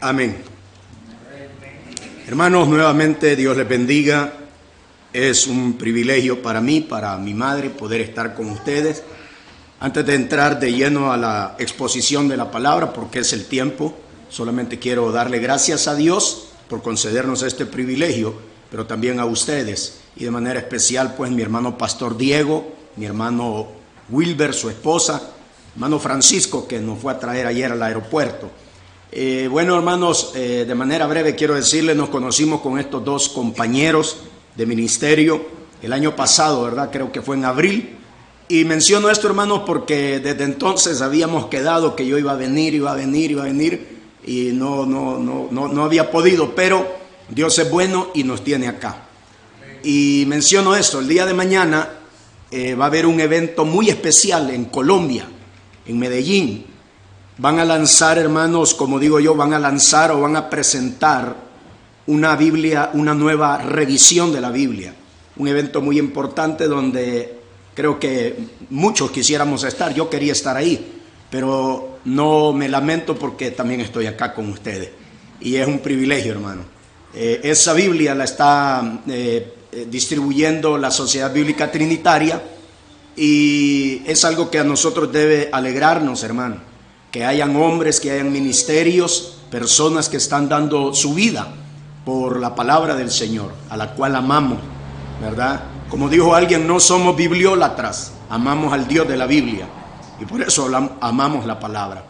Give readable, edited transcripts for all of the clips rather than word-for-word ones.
Amén. Hermanos, nuevamente Dios les bendiga. Es un privilegio para mí, para mi madre, poder estar con ustedes. Antes de entrar de lleno a la exposición de la palabra, porque es el tiempo, solamente quiero darle gracias a Dios por concedernos este privilegio, pero también a ustedes. Y de manera especial, pues, mi hermano Pastor Diego, mi hermano Wilber, su esposa, hermano Francisco, que nos fue a traer ayer al aeropuerto. Bueno, hermanos, de manera breve quiero decirles, nos conocimos con estos dos compañeros de ministerio el año pasado, ¿verdad? Creo que fue en abril. Y menciono esto, hermanos, porque desde entonces habíamos quedado que yo iba a venir y no había podido, pero Dios es bueno y nos tiene acá. Y menciono esto, el día de mañana va a haber un evento muy especial en Colombia, en Medellín. Van a lanzar, hermanos, como digo yo, van a presentar una Biblia, una nueva revisión de la Biblia. Un evento muy importante donde creo que muchos quisiéramos estar. Yo quería estar ahí, pero no me lamento porque también estoy acá con ustedes. Y es un privilegio, hermano. Esa Biblia la está distribuyendo la Sociedad Bíblica Trinitaria y es algo que a nosotros debe alegrarnos, hermano. Que hayan hombres, que hayan ministerios, personas que están dando su vida por la palabra del Señor, a la cual amamos, ¿verdad? Como dijo alguien, no somos bibliólatras, amamos al Dios de la Biblia y por eso amamos la palabra.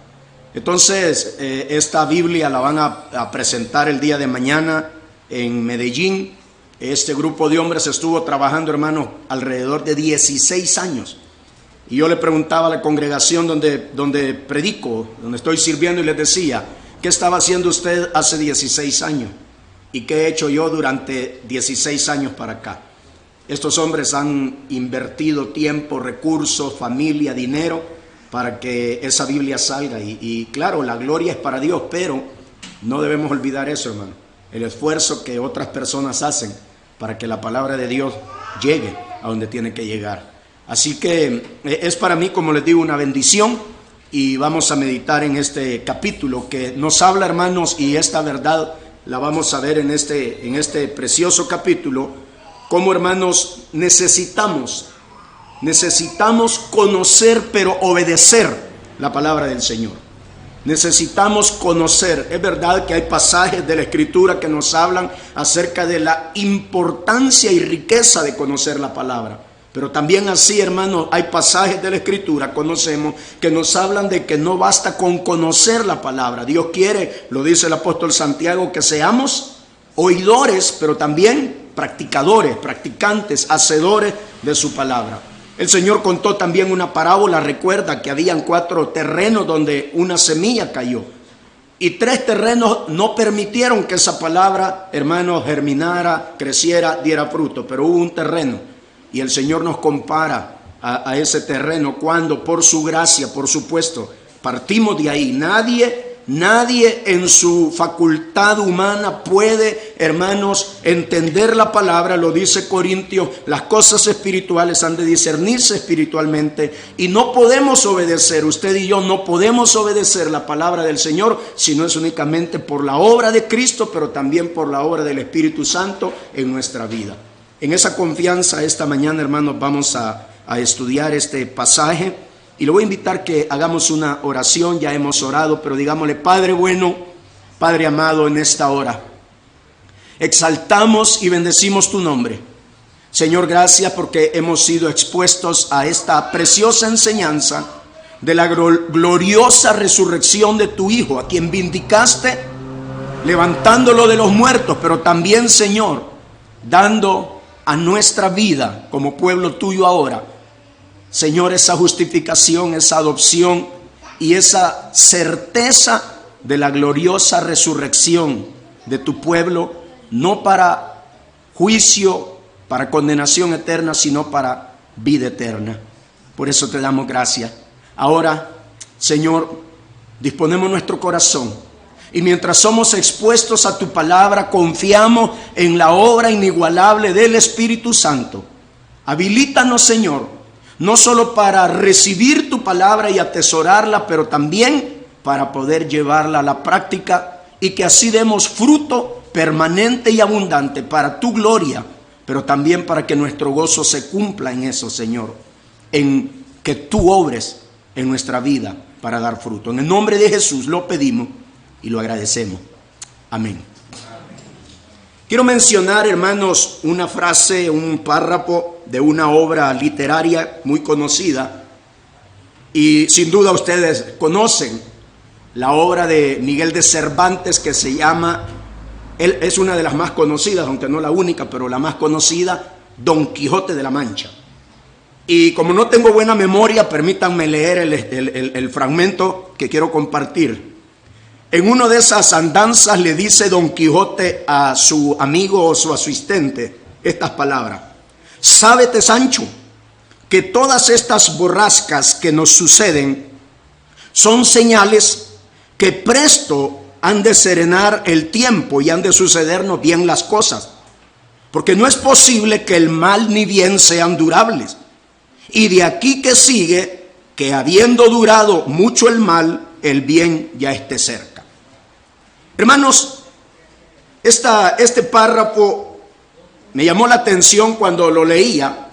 Entonces, esta Biblia la van a presentar el día de mañana en Medellín. Este grupo de hombres estuvo trabajando, hermanos, alrededor de 16 años. Y yo le preguntaba a la congregación donde predico, donde estoy sirviendo, y les decía, ¿qué estaba haciendo usted hace 16 años? ¿Y qué he hecho yo durante 16 años para acá? Estos hombres han invertido tiempo, recursos, familia, dinero, para que esa Biblia salga. Y claro, la gloria es para Dios, pero no debemos olvidar eso, hermano. El esfuerzo que otras personas hacen para que la palabra de Dios llegue a donde tiene que llegar. Así que es para mí, como les digo, una bendición y vamos a meditar en este capítulo que nos habla, hermanos, y esta verdad la vamos a ver en este precioso capítulo, como, hermanos, necesitamos conocer pero obedecer la palabra del Señor. Necesitamos conocer. Es verdad que hay pasajes de la Escritura que nos hablan acerca de la importancia y riqueza de conocer la palabra. Pero también así, hermanos, hay pasajes de la Escritura, conocemos, que nos hablan de que no basta con conocer la palabra. Dios quiere, lo dice el apóstol Santiago, que seamos oidores, pero también practicadores, practicantes, hacedores de su palabra. El Señor contó también una parábola, recuerda que habían 4 terrenos donde una semilla cayó. Y 3 terrenos no permitieron que esa palabra, hermanos, germinara, creciera, diera fruto, pero hubo un terreno. Y el Señor nos compara a ese terreno cuando por su gracia, por supuesto, partimos de ahí. Nadie en su facultad humana puede, hermanos, entender la palabra. Lo dice Corintios, las cosas espirituales han de discernirse espiritualmente y no podemos obedecer, usted y yo no podemos obedecer la palabra del Señor si no es únicamente por la obra de Cristo, pero también por la obra del Espíritu Santo en nuestra vida. En esa confianza, esta mañana, hermanos, vamos a estudiar este pasaje y le voy a invitar que hagamos una oración. Ya hemos orado, pero digámosle: Padre bueno, Padre amado, en esta hora exaltamos y bendecimos tu nombre. Señor, gracias porque hemos sido expuestos a esta preciosa enseñanza de la gloriosa resurrección de tu Hijo, a quien vindicaste levantándolo de los muertos, pero también, Señor, dando a nuestra vida como pueblo tuyo ahora, Señor, esa justificación, esa adopción y esa certeza de la gloriosa resurrección de tu pueblo, no para juicio, para condenación eterna, sino para vida eterna. Por eso te damos gracias. Ahora, Señor, disponemos nuestro corazón. Y mientras somos expuestos a tu palabra, confiamos en la obra inigualable del Espíritu Santo. Habilítanos, Señor, no solo para recibir tu palabra y atesorarla, pero también para poder llevarla a la práctica y que así demos fruto permanente y abundante para tu gloria, pero también para que nuestro gozo se cumpla en eso, Señor, en que tú obres en nuestra vida para dar fruto. En el nombre de Jesús lo pedimos y lo agradecemos. Amén. Quiero mencionar, hermanos, una frase, un párrafo de una obra literaria muy conocida, y sin duda ustedes conocen la obra de Miguel de Cervantes, que se llama, él es una de las más conocidas, aunque no la única, pero la más conocida, Don Quijote de la Mancha. Y como no tengo buena memoria, permítanme leer el fragmento que quiero compartir. En una de esas andanzas le dice Don Quijote a su amigo o su asistente estas palabras: sábete, Sancho, que todas estas borrascas que nos suceden son señales que presto han de serenar el tiempo y han de sucedernos bien las cosas, porque no es posible que el mal ni bien sean durables. Y de aquí que sigue que habiendo durado mucho el mal, el bien ya esté cerca. Hermanos, este párrafo me llamó la atención cuando lo leía,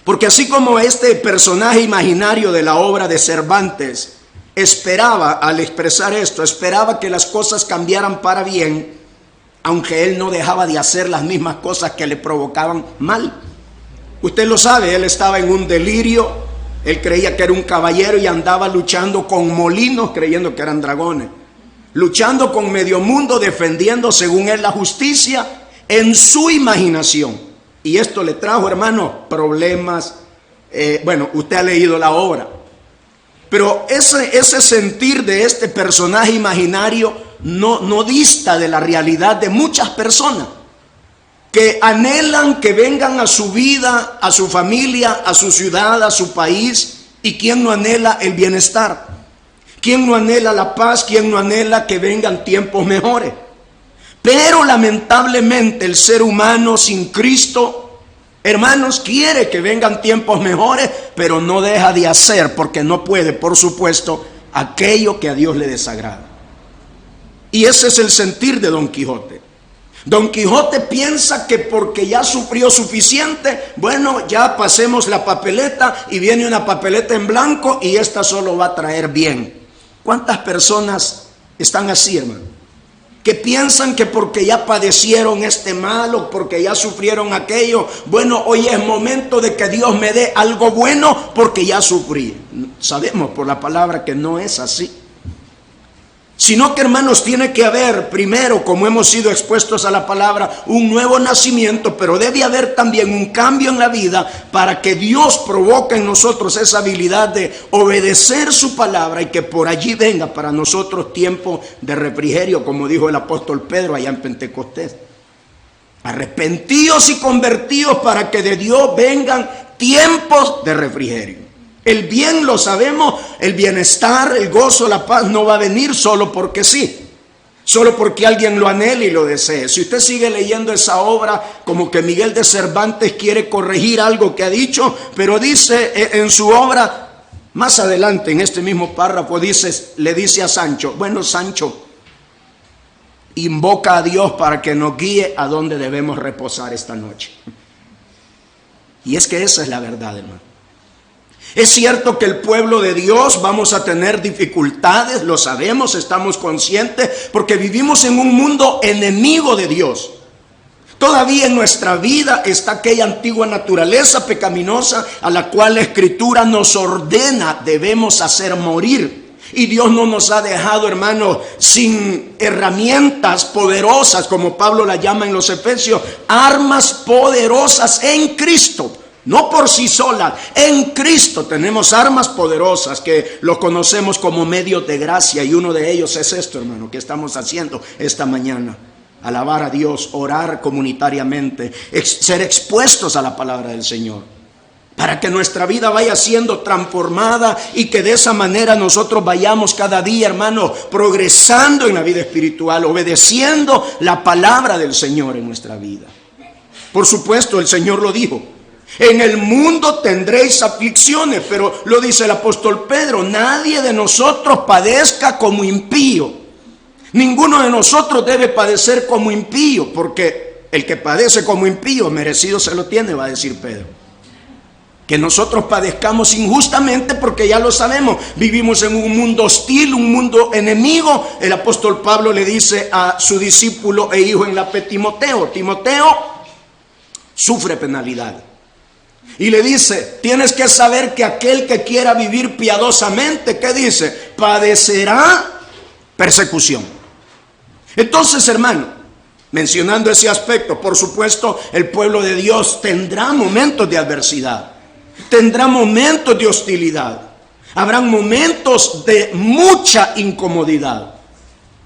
porque así como este personaje imaginario de la obra de Cervantes esperaba, al expresar esto, esperaba que las cosas cambiaran para bien, aunque él no dejaba de hacer las mismas cosas que le provocaban mal. Usted lo sabe, él estaba en un delirio, él creía que era un caballero y andaba luchando con molinos creyendo que eran dragones, luchando con medio mundo, defendiendo según él la justicia en su imaginación. Y esto le trajo, hermano, problemas. Bueno, usted ha leído la obra, pero ese sentir de este personaje imaginario no dista de la realidad de muchas personas que anhelan que vengan a su vida, a su familia, a su ciudad, a su país. ¿Y quién no anhela el bienestar? ¿Quién no anhela la paz? ¿Quién no anhela que vengan tiempos mejores? Pero lamentablemente el ser humano sin Cristo, hermanos, quiere que vengan tiempos mejores, pero no deja de hacer, porque no puede, por supuesto, aquello que a Dios le desagrada. Y ese es el sentir de Don Quijote. Don Quijote piensa que porque ya sufrió suficiente, bueno, ya pasemos la papeleta y viene una papeleta en blanco y esta solo va a traer bien. ¿Cuántas personas están así, hermano? Que piensan que porque ya padecieron este mal o porque ya sufrieron aquello, bueno, hoy es momento de que Dios me dé algo bueno porque ya sufrí. Sabemos por la palabra que no es así. Sino que, hermanos, tiene que haber primero, como hemos sido expuestos a la palabra, un nuevo nacimiento, pero debe haber también un cambio en la vida para que Dios provoque en nosotros esa habilidad de obedecer su palabra y que por allí venga para nosotros tiempo de refrigerio, como dijo el apóstol Pedro allá en Pentecostés. Arrepentíos y convertíos para que de Dios vengan tiempos de refrigerio. El bien lo sabemos, el bienestar, el gozo, la paz no va a venir solo porque sí, solo porque alguien lo anhele y lo desee. Si usted sigue leyendo esa obra, como que Miguel de Cervantes quiere corregir algo que ha dicho, pero dice en su obra, más adelante en este mismo párrafo, le dice a Sancho: bueno, Sancho, invoca a Dios para que nos guíe a donde debemos reposar esta noche. Y es que esa es la verdad, hermano. Es cierto que el pueblo de Dios vamos a tener dificultades, lo sabemos, estamos conscientes, porque vivimos en un mundo enemigo de Dios. Todavía en nuestra vida está aquella antigua naturaleza pecaminosa a la cual la Escritura nos ordena debemos hacer morir. Y Dios no nos ha dejado, hermanos, sin herramientas poderosas, como Pablo la llama en los Efesios, armas poderosas en Cristo. No por sí solas, en Cristo tenemos armas poderosas que lo conocemos como medios de gracia, y uno de ellos es esto, hermano, que estamos haciendo esta mañana: alabar a Dios, orar comunitariamente, ser expuestos a la palabra del Señor, para que nuestra vida vaya siendo transformada y que de esa manera nosotros vayamos cada día, hermano, progresando en la vida espiritual, obedeciendo la palabra del Señor en nuestra vida. Por supuesto, el Señor lo dijo: en el mundo tendréis aflicciones, pero lo dice el apóstol Pedro: nadie de nosotros padezca como impío. Ninguno de nosotros debe padecer como impío, porque el que padece como impío, merecido se lo tiene, va a decir Pedro. Que nosotros padezcamos injustamente, porque ya lo sabemos, vivimos en un mundo hostil, un mundo enemigo. El apóstol Pablo le dice a su discípulo e hijo en la fe Timoteo: Timoteo, sufre penalidad. Y le dice: tienes que saber que aquel que quiera vivir piadosamente, ¿qué dice? Padecerá persecución. Entonces, hermano, mencionando ese aspecto, por supuesto, el pueblo de Dios tendrá momentos de adversidad, tendrá momentos de hostilidad, habrán momentos de mucha incomodidad,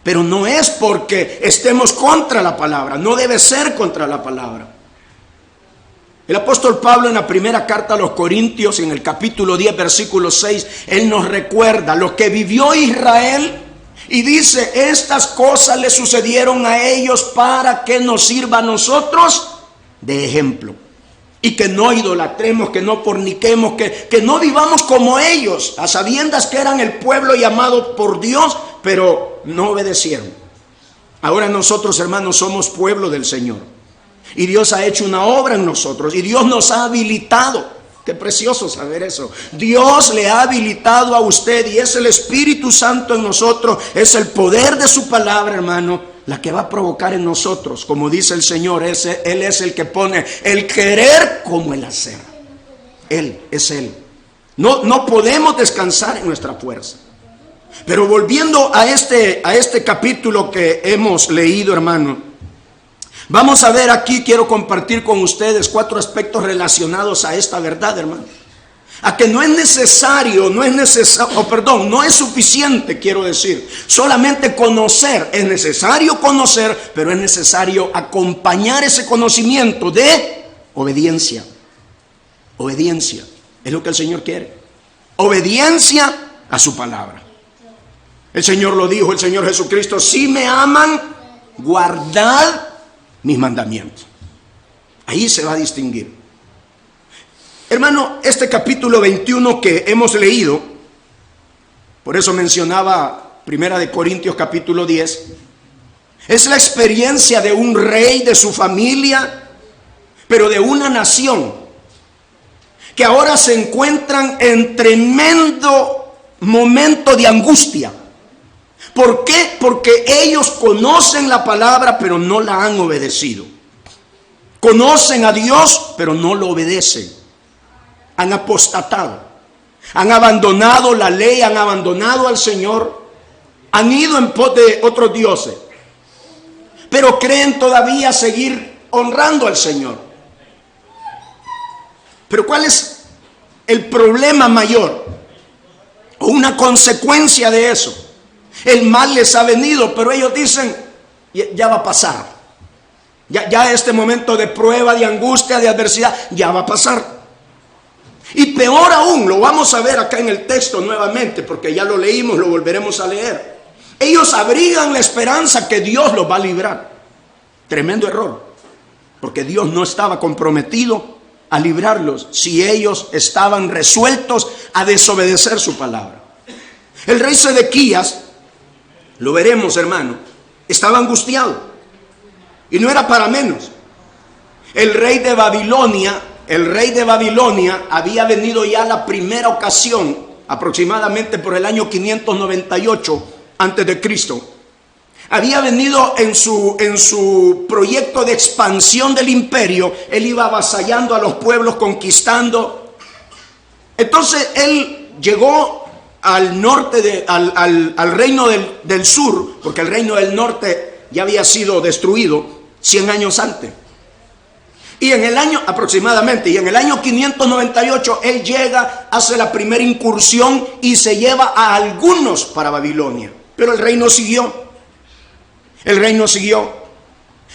pero no es porque estemos contra la palabra, no debe ser contra la palabra. El apóstol Pablo, en la primera carta a los Corintios, en el capítulo 10, versículo 6, él nos recuerda lo que vivió Israel y dice: estas cosas le sucedieron a ellos para que nos sirva a nosotros de ejemplo. Y que no idolatremos, que no forniquemos, que no vivamos como ellos, a sabiendas que eran el pueblo llamado por Dios, pero no obedecieron. Ahora nosotros, hermanos, somos pueblo del Señor. Y Dios ha hecho una obra en nosotros. Y Dios nos ha habilitado. Qué precioso saber eso. Dios le ha habilitado a usted, y es el Espíritu Santo en nosotros. Es el poder de su palabra, hermano, la que va a provocar en nosotros, como dice el Señor, Él es el que pone el querer como el hacer. Él es Él. No podemos descansar en nuestra fuerza. Pero volviendo a este capítulo que hemos leído, hermano, vamos a ver aquí, quiero compartir con ustedes 4 aspectos relacionados a esta verdad, hermano. A que no es suficiente, quiero decir, solamente conocer. Es necesario conocer, pero es necesario acompañar ese conocimiento de obediencia. Obediencia es lo que el Señor quiere. Obediencia a su palabra. El Señor lo dijo, el Señor Jesucristo: si me aman, guardad mis mandamientos. Ahí se va a distinguir. Hermano, este capítulo 21 que hemos leído, por eso mencionaba 1 Corintios capítulo 10, es la experiencia de un rey, de su familia, pero de una nación que ahora se encuentran en tremendo momento de angustia. ¿Por qué? Porque ellos conocen la palabra, pero no la han obedecido. Conocen a Dios, pero no lo obedecen. Han apostatado, han abandonado la ley, han abandonado al Señor, han ido en pos de otros dioses, pero creen todavía seguir honrando al Señor. Pero ¿cuál es el problema mayor? O una consecuencia de eso. El mal les ha venido, pero ellos dicen: ya va a pasar. Ya este momento de prueba, de angustia, de adversidad, ya va a pasar. Y peor aún, lo vamos a ver acá en el texto nuevamente, porque ya lo leímos, lo volveremos a leer. Ellos abrigan la esperanza que Dios los va a librar. Tremendo error, porque Dios no estaba comprometido a librarlos si ellos estaban resueltos a desobedecer su palabra. El rey Sedequías, lo veremos, hermano, estaba angustiado, y no era para menos. El rey de Babilonia había venido ya la primera ocasión, aproximadamente por el año 598 antes de Cristo. Había venido en su proyecto de expansión del imperio. Él iba avasallando a los pueblos, conquistando. Entonces él llegó al norte, al reino del sur, porque el reino del norte ya había sido destruido 100 años antes. Y en el año 598 él llega, hace la primera incursión y se lleva a algunos para Babilonia. Pero el reino siguió.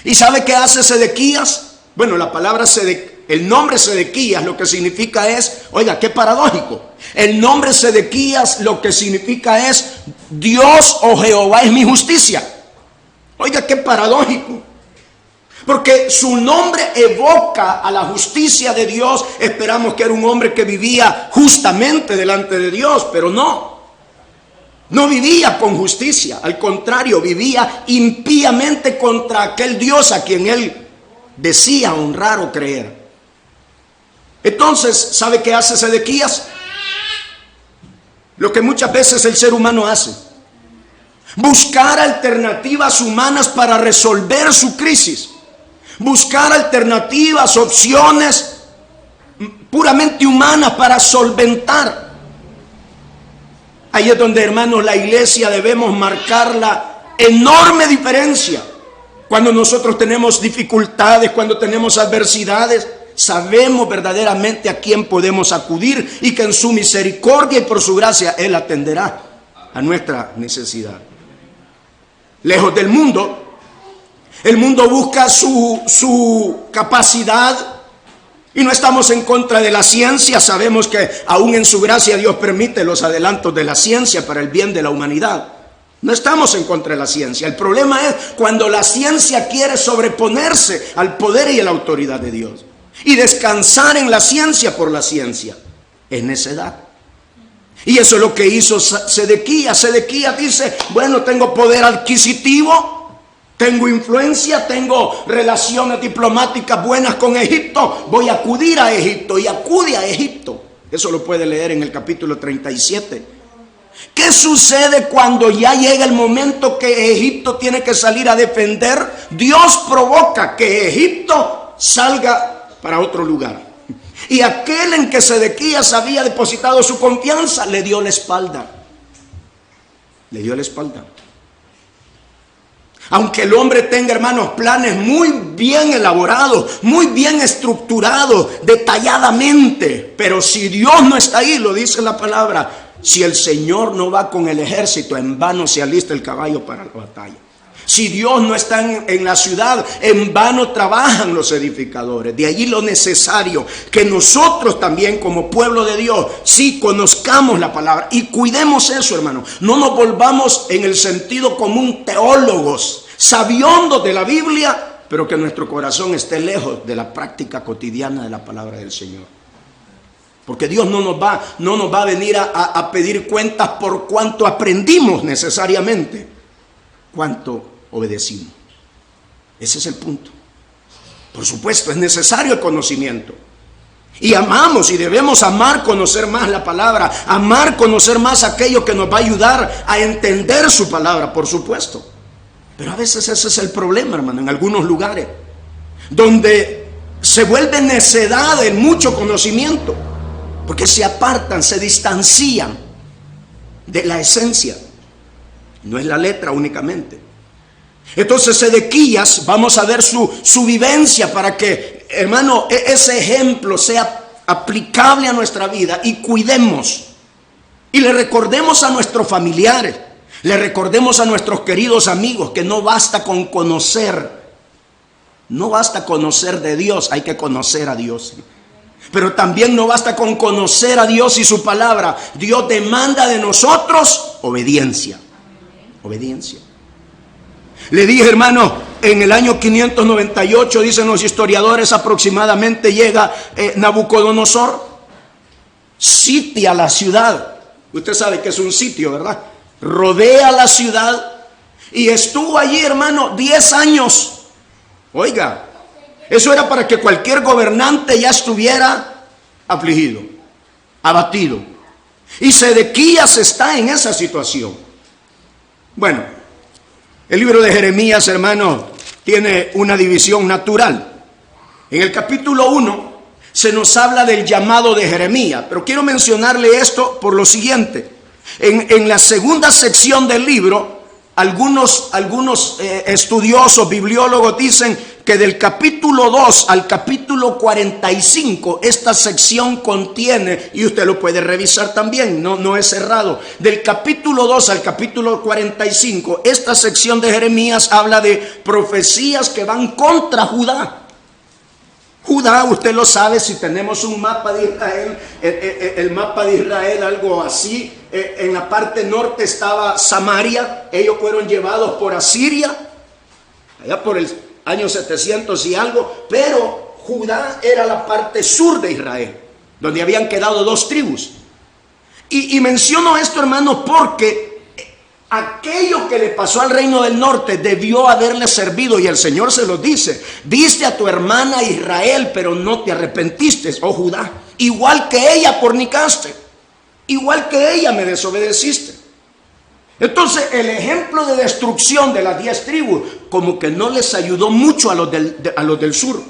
¿Y sabe qué hace Sedequías? Bueno, el nombre Sedequías lo que significa es, oiga, qué paradójico. El nombre Sedequías lo que significa es: Dios o Jehová es mi justicia. Oiga, qué paradójico. Porque su nombre evoca a la justicia de Dios. Esperamos que era un hombre que vivía justamente delante de Dios, pero no. No vivía con justicia, al contrario, vivía impíamente contra aquel Dios a quien él decía honrar o creer. Entonces, ¿sabe qué hace Sedequías? Lo que muchas veces el ser humano hace: buscar alternativas humanas para resolver su crisis, buscar alternativas, opciones puramente humanas para solventar. Ahí es donde, hermanos, la iglesia debemos marcar la enorme diferencia. Cuando nosotros tenemos dificultades, cuando tenemos adversidades, sabemos verdaderamente a quién podemos acudir y que en su misericordia y por su gracia Él atenderá a nuestra necesidad. Lejos del mundo, el mundo busca su capacidad. Y no estamos en contra de la ciencia. Sabemos que aún en su gracia Dios permite los adelantos de la ciencia para el bien de la humanidad. No estamos en contra de la ciencia. El problema es cuando la ciencia quiere sobreponerse al poder y a la autoridad de Dios y descansar en la ciencia por la ciencia. Es necedad. Y eso es lo que hizo Sedequías. Sedequías dice: bueno, tengo poder adquisitivo, tengo influencia, tengo relaciones diplomáticas buenas con Egipto, voy a acudir a Egipto. Y acude a Egipto. Eso lo puede leer en el capítulo 37. ¿Qué sucede cuando ya llega el momento que Egipto tiene que salir a defender? Dios provoca que Egipto salga para otro lugar. Y aquel en que Sedequías había depositado su confianza le dio la espalda. Le dio la espalda. Aunque el hombre tenga, hermanos, planes muy bien elaborados, muy bien estructurados, detalladamente, pero si Dios no está ahí, lo dice la palabra, si el Señor no va con el ejército, en vano se alista el caballo para la batalla. Si Dios no está en la ciudad, en vano trabajan los edificadores. De allí lo necesario que nosotros también, como pueblo de Dios, sí conozcamos la palabra y cuidemos eso, hermano. No nos volvamos en el sentido común teólogos, sabiondos de la Biblia, pero que nuestro corazón esté lejos de la práctica cotidiana de la palabra del Señor. Porque Dios no nos va a venir a pedir cuentas por cuánto aprendimos necesariamente, cuánto obedecimos. Ese es el punto. Por supuesto, es necesario el conocimiento. Y amamos y debemos amar, conocer más la palabra, amar, conocer más aquello que nos va a ayudar a entender su palabra, por supuesto. Pero a veces ese es el problema, hermano, en algunos lugares, donde se vuelve necedad en mucho conocimiento, porque se apartan, se distancian de la esencia. No es la letra únicamente. Entonces Sedequías, vamos a ver su vivencia para que, hermano, ese ejemplo sea aplicable a nuestra vida y cuidemos. Y le recordemos a nuestros familiares, le recordemos a nuestros queridos amigos que no basta con conocer. No basta conocer de Dios, hay que conocer a Dios. Pero también no basta con conocer a Dios y su palabra. Dios demanda de nosotros obediencia. Obediencia. Le dije, hermano, en el año 598, dicen los historiadores, aproximadamente llega Nabucodonosor, sitia la ciudad. Usted sabe que es un sitio, ¿verdad? Rodea la ciudad y estuvo allí, hermano, 10 años. Oiga, eso era para que cualquier gobernante ya estuviera afligido, abatido. Y Sedequías está en esa situación. Bueno, el libro de Jeremías, hermano, tiene una división natural. En el capítulo 1 se nos habla del llamado de Jeremías, pero quiero mencionarle esto por lo siguiente. En la segunda sección del libro, algunos estudiosos, bibliólogos dicen que del capítulo 2 al capítulo 45, esta sección contiene, y usted lo puede revisar también, no es cerrado, del capítulo 2 al capítulo 45, esta sección de Jeremías habla de profecías que van contra Judá. Judá, usted lo sabe, si tenemos un mapa de Israel, el mapa de Israel, algo así, en la parte norte estaba Samaria, ellos fueron llevados por Asiria, allá por el año 700 y algo, pero Judá era la parte sur de Israel, donde habían quedado 2 tribus. Y menciono esto, hermano, porque aquello que le pasó al reino del norte debió haberle servido, y el Señor se lo dice: viste a tu hermana Israel, pero no te arrepentiste, oh Judá, igual que ella fornicaste, igual que ella me desobedeciste. Entonces el ejemplo de destrucción de las 10 tribus como que no les ayudó mucho a los del sur.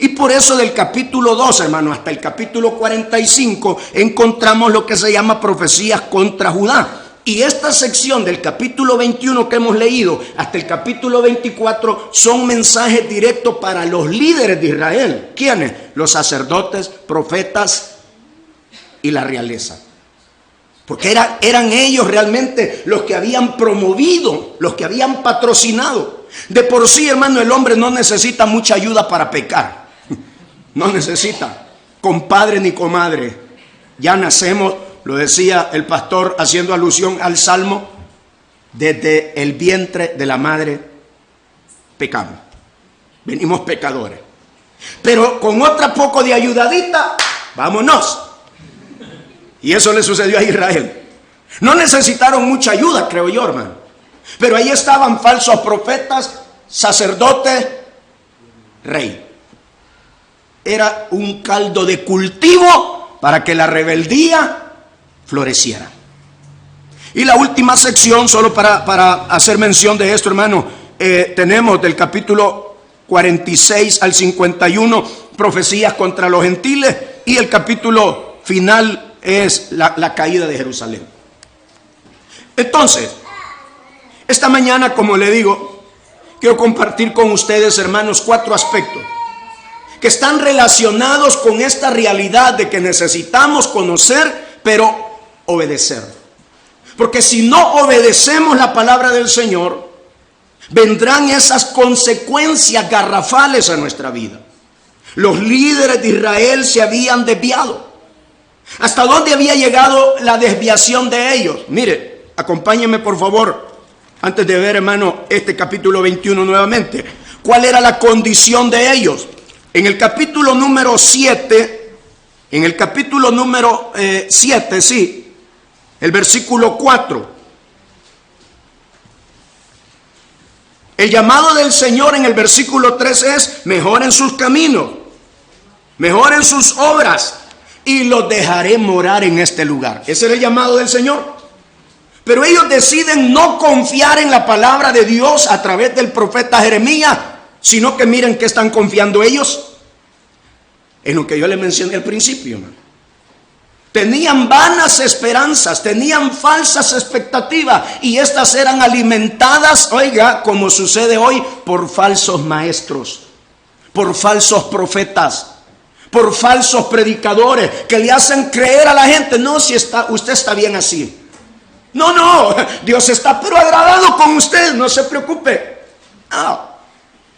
Y por eso del capítulo 2, hermano, hasta el capítulo 45 encontramos lo que se llama profecías contra Judá. Y esta sección del capítulo 21 que hemos leído hasta el capítulo 24 son mensajes directos para los líderes de Israel. ¿Quiénes? Los sacerdotes, profetas y la realeza. Porque eran ellos realmente los que habían promovido, los que habían patrocinado. De por sí, hermano, el hombre no necesita mucha ayuda para pecar. No necesita compadre ni comadre. Ya nacemos, lo decía el pastor haciendo alusión al Salmo, desde el vientre de la madre pecamos. Venimos pecadores. Pero con otra poco de ayudadita, vámonos. Y eso le sucedió a Israel. No necesitaron mucha ayuda, creo yo, hermano. Pero ahí estaban falsos profetas, sacerdotes, rey. Era un caldo de cultivo para que la rebeldía floreciera. Y la última sección, solo para hacer mención de esto, hermano, tenemos del capítulo 46 al 51, profecías contra los gentiles, y el capítulo final es la caída de Jerusalén. Entonces, esta mañana, como le digo, quiero compartir con ustedes, hermanos, 4 aspectos que están relacionados con esta realidad de que necesitamos conocer, pero obedecer. Porque si no obedecemos la palabra del Señor, vendrán esas consecuencias garrafales a nuestra vida. Los líderes de Israel se habían desviado. ¿Hasta dónde había llegado la desviación de ellos? Mire, acompáñenme por favor, antes de ver, hermano, este capítulo 21 nuevamente. ¿Cuál era la condición de ellos? En el capítulo número 7, sí, el versículo 4. El llamado del Señor en el versículo 3 es: mejoren sus caminos, mejoren sus obras, y los dejaré morar en este lugar. Ese era el llamado del Señor. Pero ellos deciden no confiar en la palabra de Dios a través del profeta Jeremías, sino que miren que están confiando ellos en lo que yo les mencioné al principio, hermano. Tenían vanas esperanzas, tenían falsas expectativas, y estas eran alimentadas, oiga, como sucede hoy, por falsos maestros, por falsos profetas, por falsos predicadores que le hacen creer a la gente: no, si usted está bien así. No, Dios está pero agradado con usted, no se preocupe.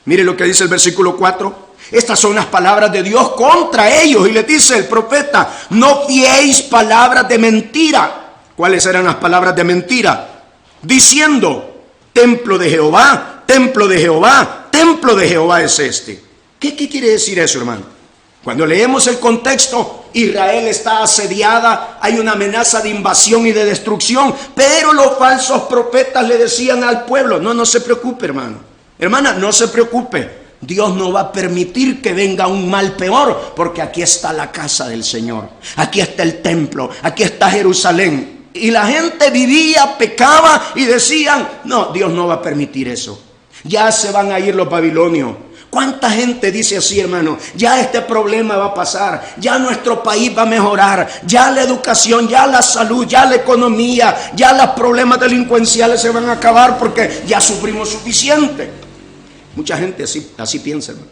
Mire lo que dice el versículo 4. Estas son las palabras de Dios contra ellos, y les dice el profeta: no fiéis palabras de mentira. ¿Cuáles eran las palabras de mentira? Diciendo: templo de Jehová, templo de Jehová, templo de Jehová es este. ¿Qué quiere decir eso, hermano? Cuando leemos el contexto, Israel está asediada, hay una amenaza de invasión y de destrucción, pero los falsos profetas le decían al pueblo: no se preocupe, hermano, hermana, no se preocupe. Dios no va a permitir que venga un mal peor, porque aquí está la casa del Señor, aquí está el templo, aquí está Jerusalén. Y la gente vivía, pecaba y decían: no, Dios no va a permitir eso. Ya se van a ir los babilonios. ¿Cuánta gente dice así, hermano? Ya este problema va a pasar, ya nuestro país va a mejorar, ya la educación, ya la salud, ya la economía, ya los problemas delincuenciales se van a acabar porque ya sufrimos suficiente. Mucha gente así piensa, hermano.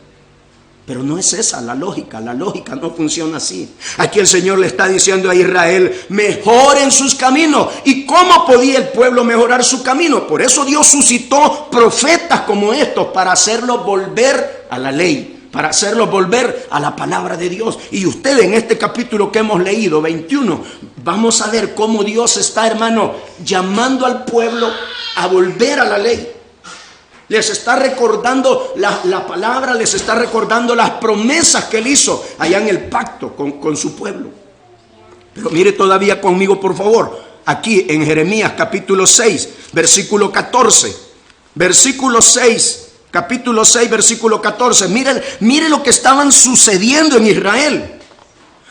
Pero no es esa la lógica no funciona así. Aquí el Señor le está diciendo a Israel: mejoren sus caminos. ¿Y cómo podía el pueblo mejorar su camino? Por eso Dios suscitó profetas como estos, para hacerlos volver a la ley, para hacerlos volver a la palabra de Dios. Y usted, en este capítulo que hemos leído, 21, vamos a ver cómo Dios está, hermano, llamando al pueblo a volver a la ley. Les está recordando la palabra, les está recordando las promesas que él hizo allá en el pacto con su pueblo. Pero mire todavía conmigo, por favor, aquí en Jeremías capítulo 6, versículo 14, versículo 6, capítulo 6, versículo 14. Mire lo que estaban sucediendo en Israel.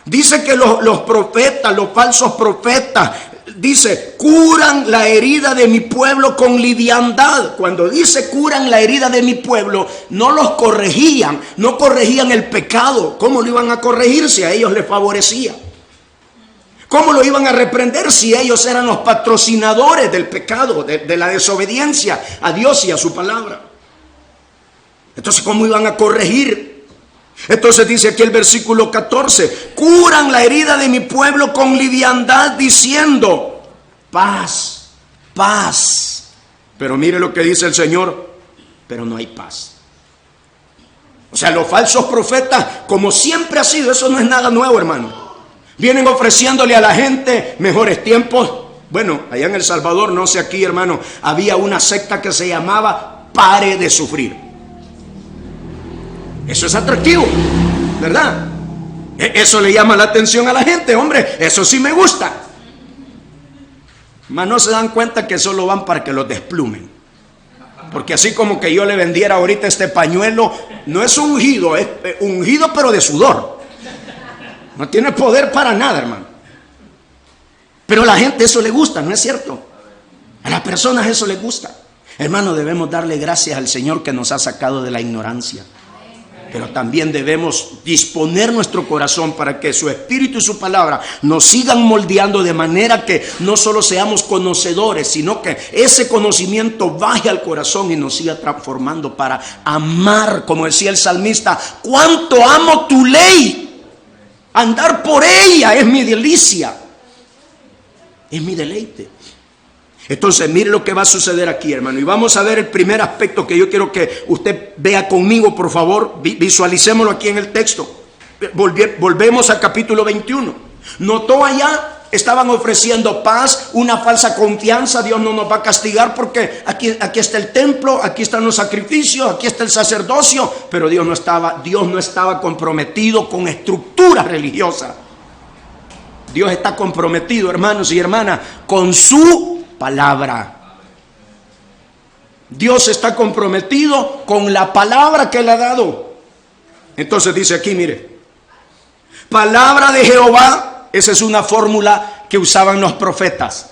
Dice que los profetas, los falsos profetas, dice, curan la herida de mi pueblo con liviandad. Cuando dice curan la herida de mi pueblo, no los corregían, no corregían el pecado. ¿Cómo lo iban a corregir si a ellos les favorecía? ¿Cómo lo iban a reprender si ellos eran los patrocinadores del pecado, de la desobediencia a Dios y a su palabra? Entonces, ¿cómo iban a corregir? Entonces dice aquí el versículo 14, curan la herida de mi pueblo con liviandad diciendo, paz, paz. Pero mire lo que dice el Señor, pero no hay paz. O sea, los falsos profetas, como siempre ha sido, eso no es nada nuevo, hermano. Vienen ofreciéndole a la gente mejores tiempos. Bueno, allá en El Salvador, no sé aquí, hermano, había una secta que se llamaba Pare de Sufrir. Eso es atractivo, ¿verdad? Eso le llama la atención a la gente, hombre, eso sí me gusta. Mas no se dan cuenta que solo van para que los desplumen. Porque así como que yo le vendiera ahorita este pañuelo, no es ungido, es ungido pero de sudor. No tiene poder para nada, hermano. Pero a la gente eso le gusta, ¿no es cierto? A las personas eso les gusta. Hermano, debemos darle gracias al Señor que nos ha sacado de la ignorancia. Pero también debemos disponer nuestro corazón para que su espíritu y su palabra nos sigan moldeando de manera que no solo seamos conocedores, sino que ese conocimiento baje al corazón y nos siga transformando para amar, como decía el salmista, cuánto amo tu ley, andar por ella es mi delicia, es mi deleite. Entonces, mire lo que va a suceder aquí, hermano. Y vamos a ver el primer aspecto que yo quiero que usted vea conmigo, por favor. Visualicémoslo aquí en el texto. Volvemos al capítulo 21. Notó allá, estaban ofreciendo paz, una falsa confianza. Dios no nos va a castigar porque aquí está el templo, aquí están los sacrificios, aquí está el sacerdocio. Pero Dios no estaba comprometido con estructuras religiosas. Dios está comprometido, hermanos y hermanas, con su palabra. Dios está comprometido con la palabra que Él ha dado. Entonces dice aquí, mire, palabra de Jehová. Esa es una fórmula que usaban los profetas.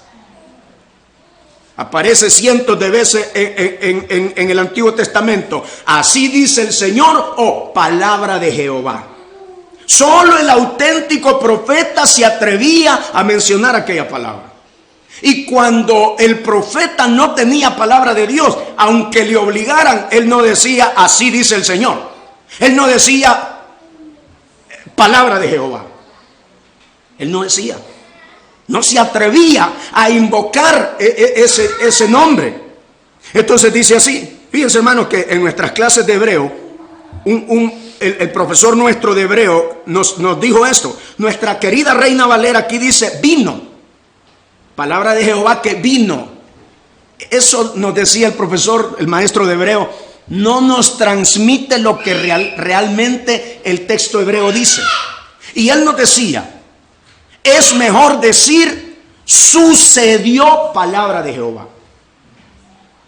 Aparece cientos de veces en el Antiguo Testamento. Así dice el Señor, o palabra de Jehová. Solo el auténtico profeta se atrevía a mencionar aquella palabra. Y cuando el profeta no tenía palabra de Dios, aunque le obligaran, él no decía, así dice el Señor. Él no decía, palabra de Jehová. Él no decía. No se atrevía a invocar ese nombre. Entonces dice así. Fíjense, hermanos, que en nuestras clases de hebreo, el profesor nuestro de hebreo nos dijo esto. Nuestra querida Reina Valera aquí dice, vino. Palabra de Jehová que vino. Eso nos decía el profesor, el maestro de hebreo, no nos transmite lo que realmente el texto hebreo dice. Y él nos decía, es mejor decir, sucedió palabra de Jehová.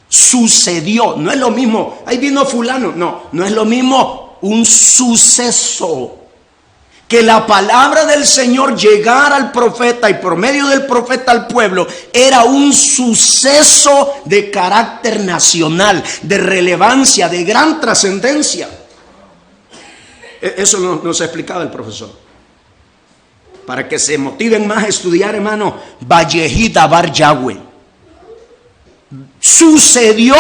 Sucedió, no es lo mismo, ahí vino fulano, no es lo mismo un suceso. Que la palabra del Señor llegara al profeta y por medio del profeta al pueblo era un suceso de carácter nacional, de relevancia, de gran trascendencia. Eso nos explicaba el profesor. Para que se motiven más a estudiar, hermano, Vallejí Dabar Yahweh. Sucedió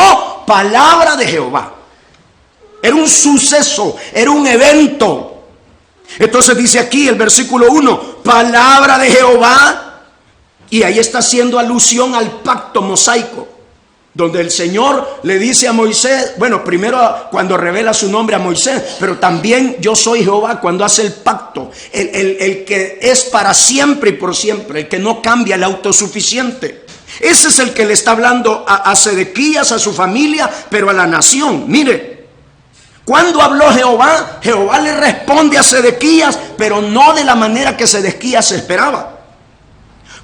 palabra de Jehová. Era un suceso, era un evento. Entonces dice aquí el versículo 1, palabra de Jehová, y ahí está haciendo alusión al pacto mosaico, donde el Señor le dice a Moisés, bueno, primero cuando revela su nombre a Moisés, pero también yo soy Jehová cuando hace el pacto, el que es para siempre y por siempre, el que no cambia, el autosuficiente. Ese es el que le está hablando a Sedequías, a su familia, pero a la nación. Mire, cuando habló Jehová, Jehová le responde a Sedequías, pero no de la manera que Sedequías esperaba.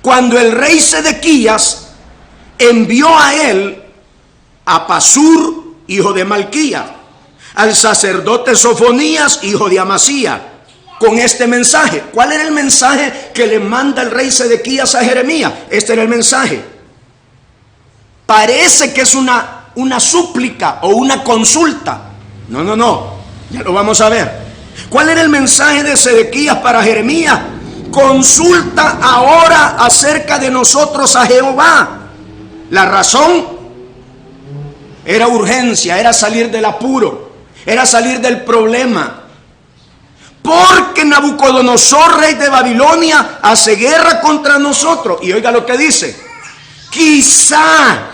Cuando el rey Sedequías envió a él a Pasur, hijo de Malquía, al sacerdote Sofonías, hijo de Amasía, con este mensaje. ¿Cuál era el mensaje que le manda el rey Sedequías a Jeremías? Este era el mensaje. Parece que es una súplica o una consulta. No, ya lo vamos a ver. ¿Cuál era el mensaje de Sedequías para Jeremías? Consulta ahora acerca de nosotros a Jehová. La razón era urgencia, era salir del apuro, era salir del problema. Porque Nabucodonosor, rey de Babilonia, hace guerra contra nosotros. Y oiga lo que dice: quizá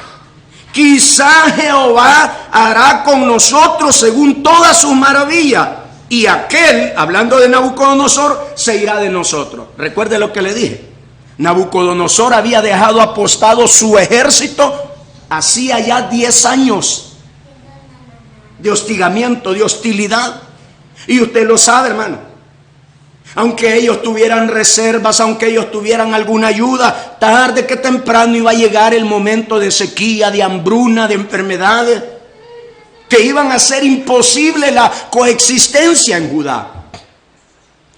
Jehová hará con nosotros según todas sus maravillas, y aquel, hablando de Nabucodonosor, se irá de nosotros. Recuerde lo que le dije. Nabucodonosor había dejado apostado su ejército hacía ya 10 años de hostigamiento, de hostilidad. Y usted lo sabe, hermano. Aunque ellos tuvieran reservas, aunque ellos tuvieran alguna ayuda, tarde que temprano iba a llegar el momento de sequía, de hambruna, de enfermedades, que iban a hacer imposible la coexistencia en Judá.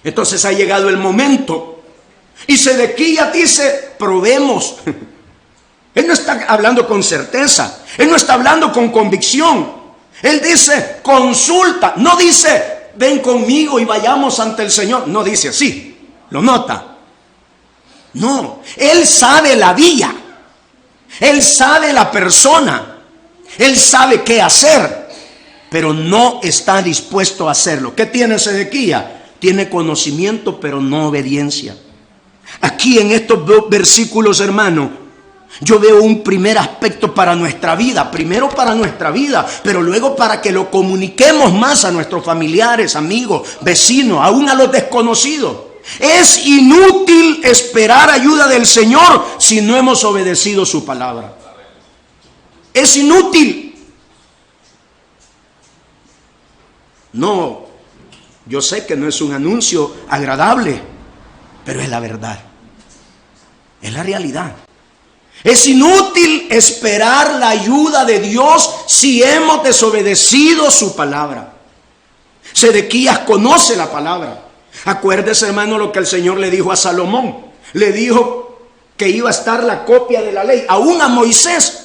Entonces ha llegado el momento, y Sedequías dice: probemos. Él no está hablando con certeza, él no está hablando con convicción. Él dice: consulta. No dice: ven conmigo y vayamos ante el Señor. No dice así. ¿Lo nota? No. Él sabe la vía. Él sabe la persona. Él sabe qué hacer. Pero no está dispuesto a hacerlo. ¿Qué tiene Sedequías? Tiene conocimiento, pero no obediencia. Aquí en estos versículos, hermano, yo veo un primer aspecto para nuestra vida. Primero para nuestra vida, pero luego para que lo comuniquemos más a nuestros familiares, amigos, vecinos, aún a los desconocidos. Es inútil esperar ayuda del Señor si no hemos obedecido su palabra. Es inútil. No, yo sé que no es un anuncio agradable, pero es la verdad. Es la realidad. Es inútil esperar la ayuda de Dios si hemos desobedecido su palabra. Sedequías conoce la palabra. Acuérdese, hermano, lo que el Señor le dijo a Salomón. Le dijo que iba a estar la copia de la ley. Aún a Moisés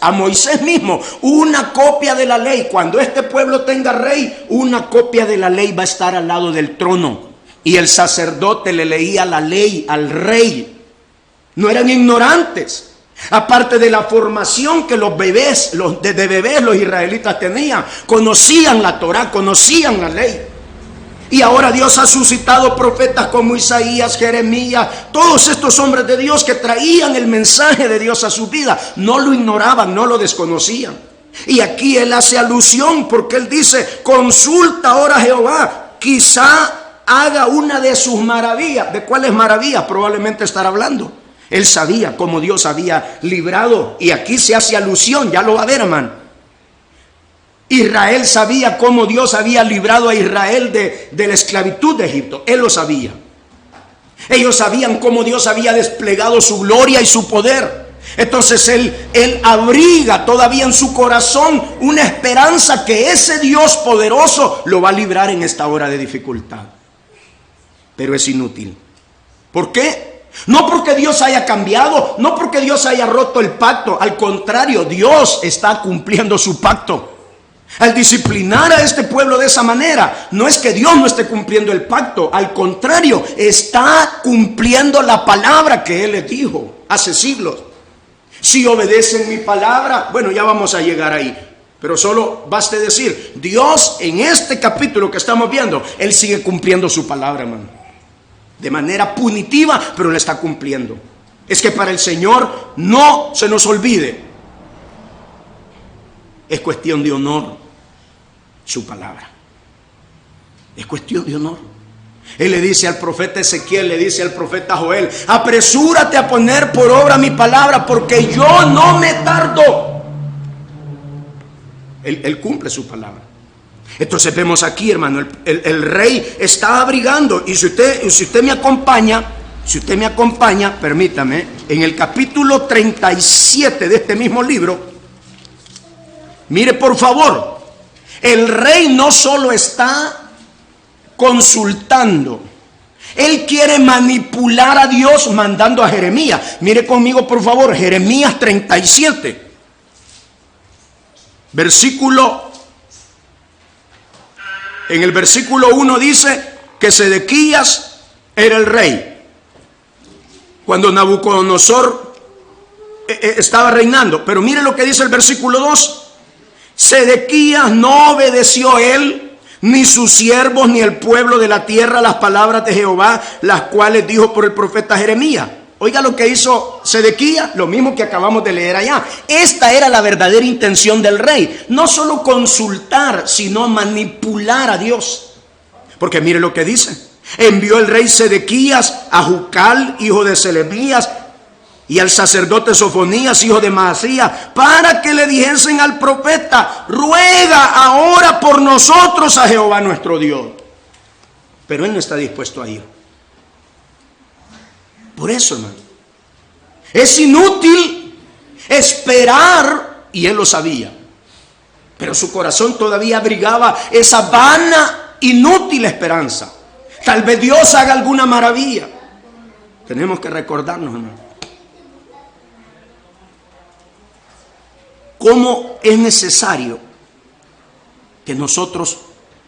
mismo, una copia de la ley. Cuando este pueblo tenga rey, una copia de la ley va a estar al lado del trono. Y el sacerdote le leía la ley al rey. No eran ignorantes. Aparte de la formación que los bebés los israelitas tenían, conocían la Torá, conocían la ley. Y ahora Dios ha suscitado profetas como Isaías, Jeremías, todos estos hombres de Dios que traían el mensaje de Dios a su vida. No lo ignoraban, no lo desconocían. Y aquí él hace alusión porque él dice: consulta ahora a Jehová, quizá haga una de sus maravillas. ¿De cuáles maravillas probablemente estará hablando? Él sabía cómo Dios había librado, y aquí se hace alusión, ya lo va a ver, hermano. Israel sabía cómo Dios había librado a Israel de la esclavitud de Egipto. Él lo sabía. Ellos sabían cómo Dios había desplegado su gloria y su poder. Entonces él abriga todavía en su corazón una esperanza que ese Dios poderoso lo va a librar en esta hora de dificultad. Pero es inútil. ¿Por qué? No porque Dios haya cambiado, no porque Dios haya roto el pacto. Al contrario, Dios está cumpliendo su pacto. Al disciplinar a este pueblo de esa manera, no es que Dios no esté cumpliendo el pacto. Al contrario, está cumpliendo la palabra que Él les dijo hace siglos. Si obedecen mi palabra, bueno, ya vamos a llegar ahí. Pero solo baste decir, Dios en este capítulo que estamos viendo, Él sigue cumpliendo su palabra, hermano. De manera punitiva, pero la está cumpliendo. Es que para el Señor no se nos olvide. Es cuestión de honor su palabra. Es cuestión de honor. Él le dice al profeta Ezequiel, le dice al profeta Joel: apresúrate a poner por obra mi palabra, porque yo no me tardo. Él cumple su palabra. Entonces vemos aquí, hermano, el rey está abrigando. Y si usted me acompaña, Si usted me acompaña, permítame, en el capítulo 37 de este mismo libro, mire por favor, el rey no solo está consultando, él quiere manipular a Dios mandando a Jeremías. Mire conmigo por favor, Jeremías 37, en el versículo 1 dice que Sedequías era el rey cuando Nabucodonosor estaba reinando. Pero mire lo que dice el versículo 2. Sedequías no obedeció él, ni sus siervos, ni el pueblo de la tierra, las palabras de Jehová, las cuales dijo por el profeta Jeremías. Oiga lo que hizo Sedequías, lo mismo que acabamos de leer allá. Esta era la verdadera intención del rey. No solo consultar, sino manipular a Dios. Porque mire lo que dice. Envió el rey Sedequías a Jucal, hijo de Selemías, y al sacerdote Sofonías, hijo de Maasías, para que le dijesen al profeta: ruega ahora por nosotros a Jehová nuestro Dios. Pero él no está dispuesto a ir. Por eso, hermano, es inútil esperar, y él lo sabía, pero su corazón todavía abrigaba esa vana, inútil esperanza. Tal vez Dios haga alguna maravilla. Tenemos que recordarnos, hermano, cómo es necesario que nosotros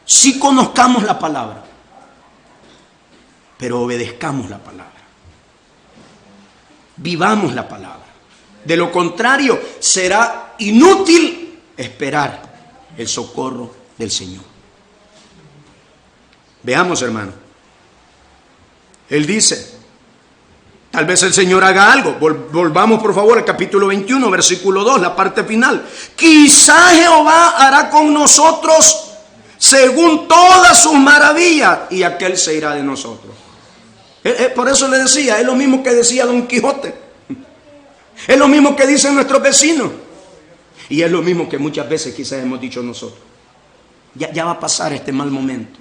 sí conozcamos la palabra, pero obedezcamos la palabra. Vivamos la palabra. De lo contrario, será inútil esperar el socorro del Señor. Veamos, hermano. Él dice, tal vez el Señor haga algo. Volvamos por favor al capítulo 21, versículo 2, la parte final. Quizá Jehová hará con nosotros según todas sus maravillas, y aquel se irá de nosotros. Por eso le decía, es lo mismo que decía Don Quijote. Es lo mismo que dicen nuestros vecinos. Y es lo mismo que muchas veces quizás hemos dicho nosotros. Ya va a pasar este mal momento.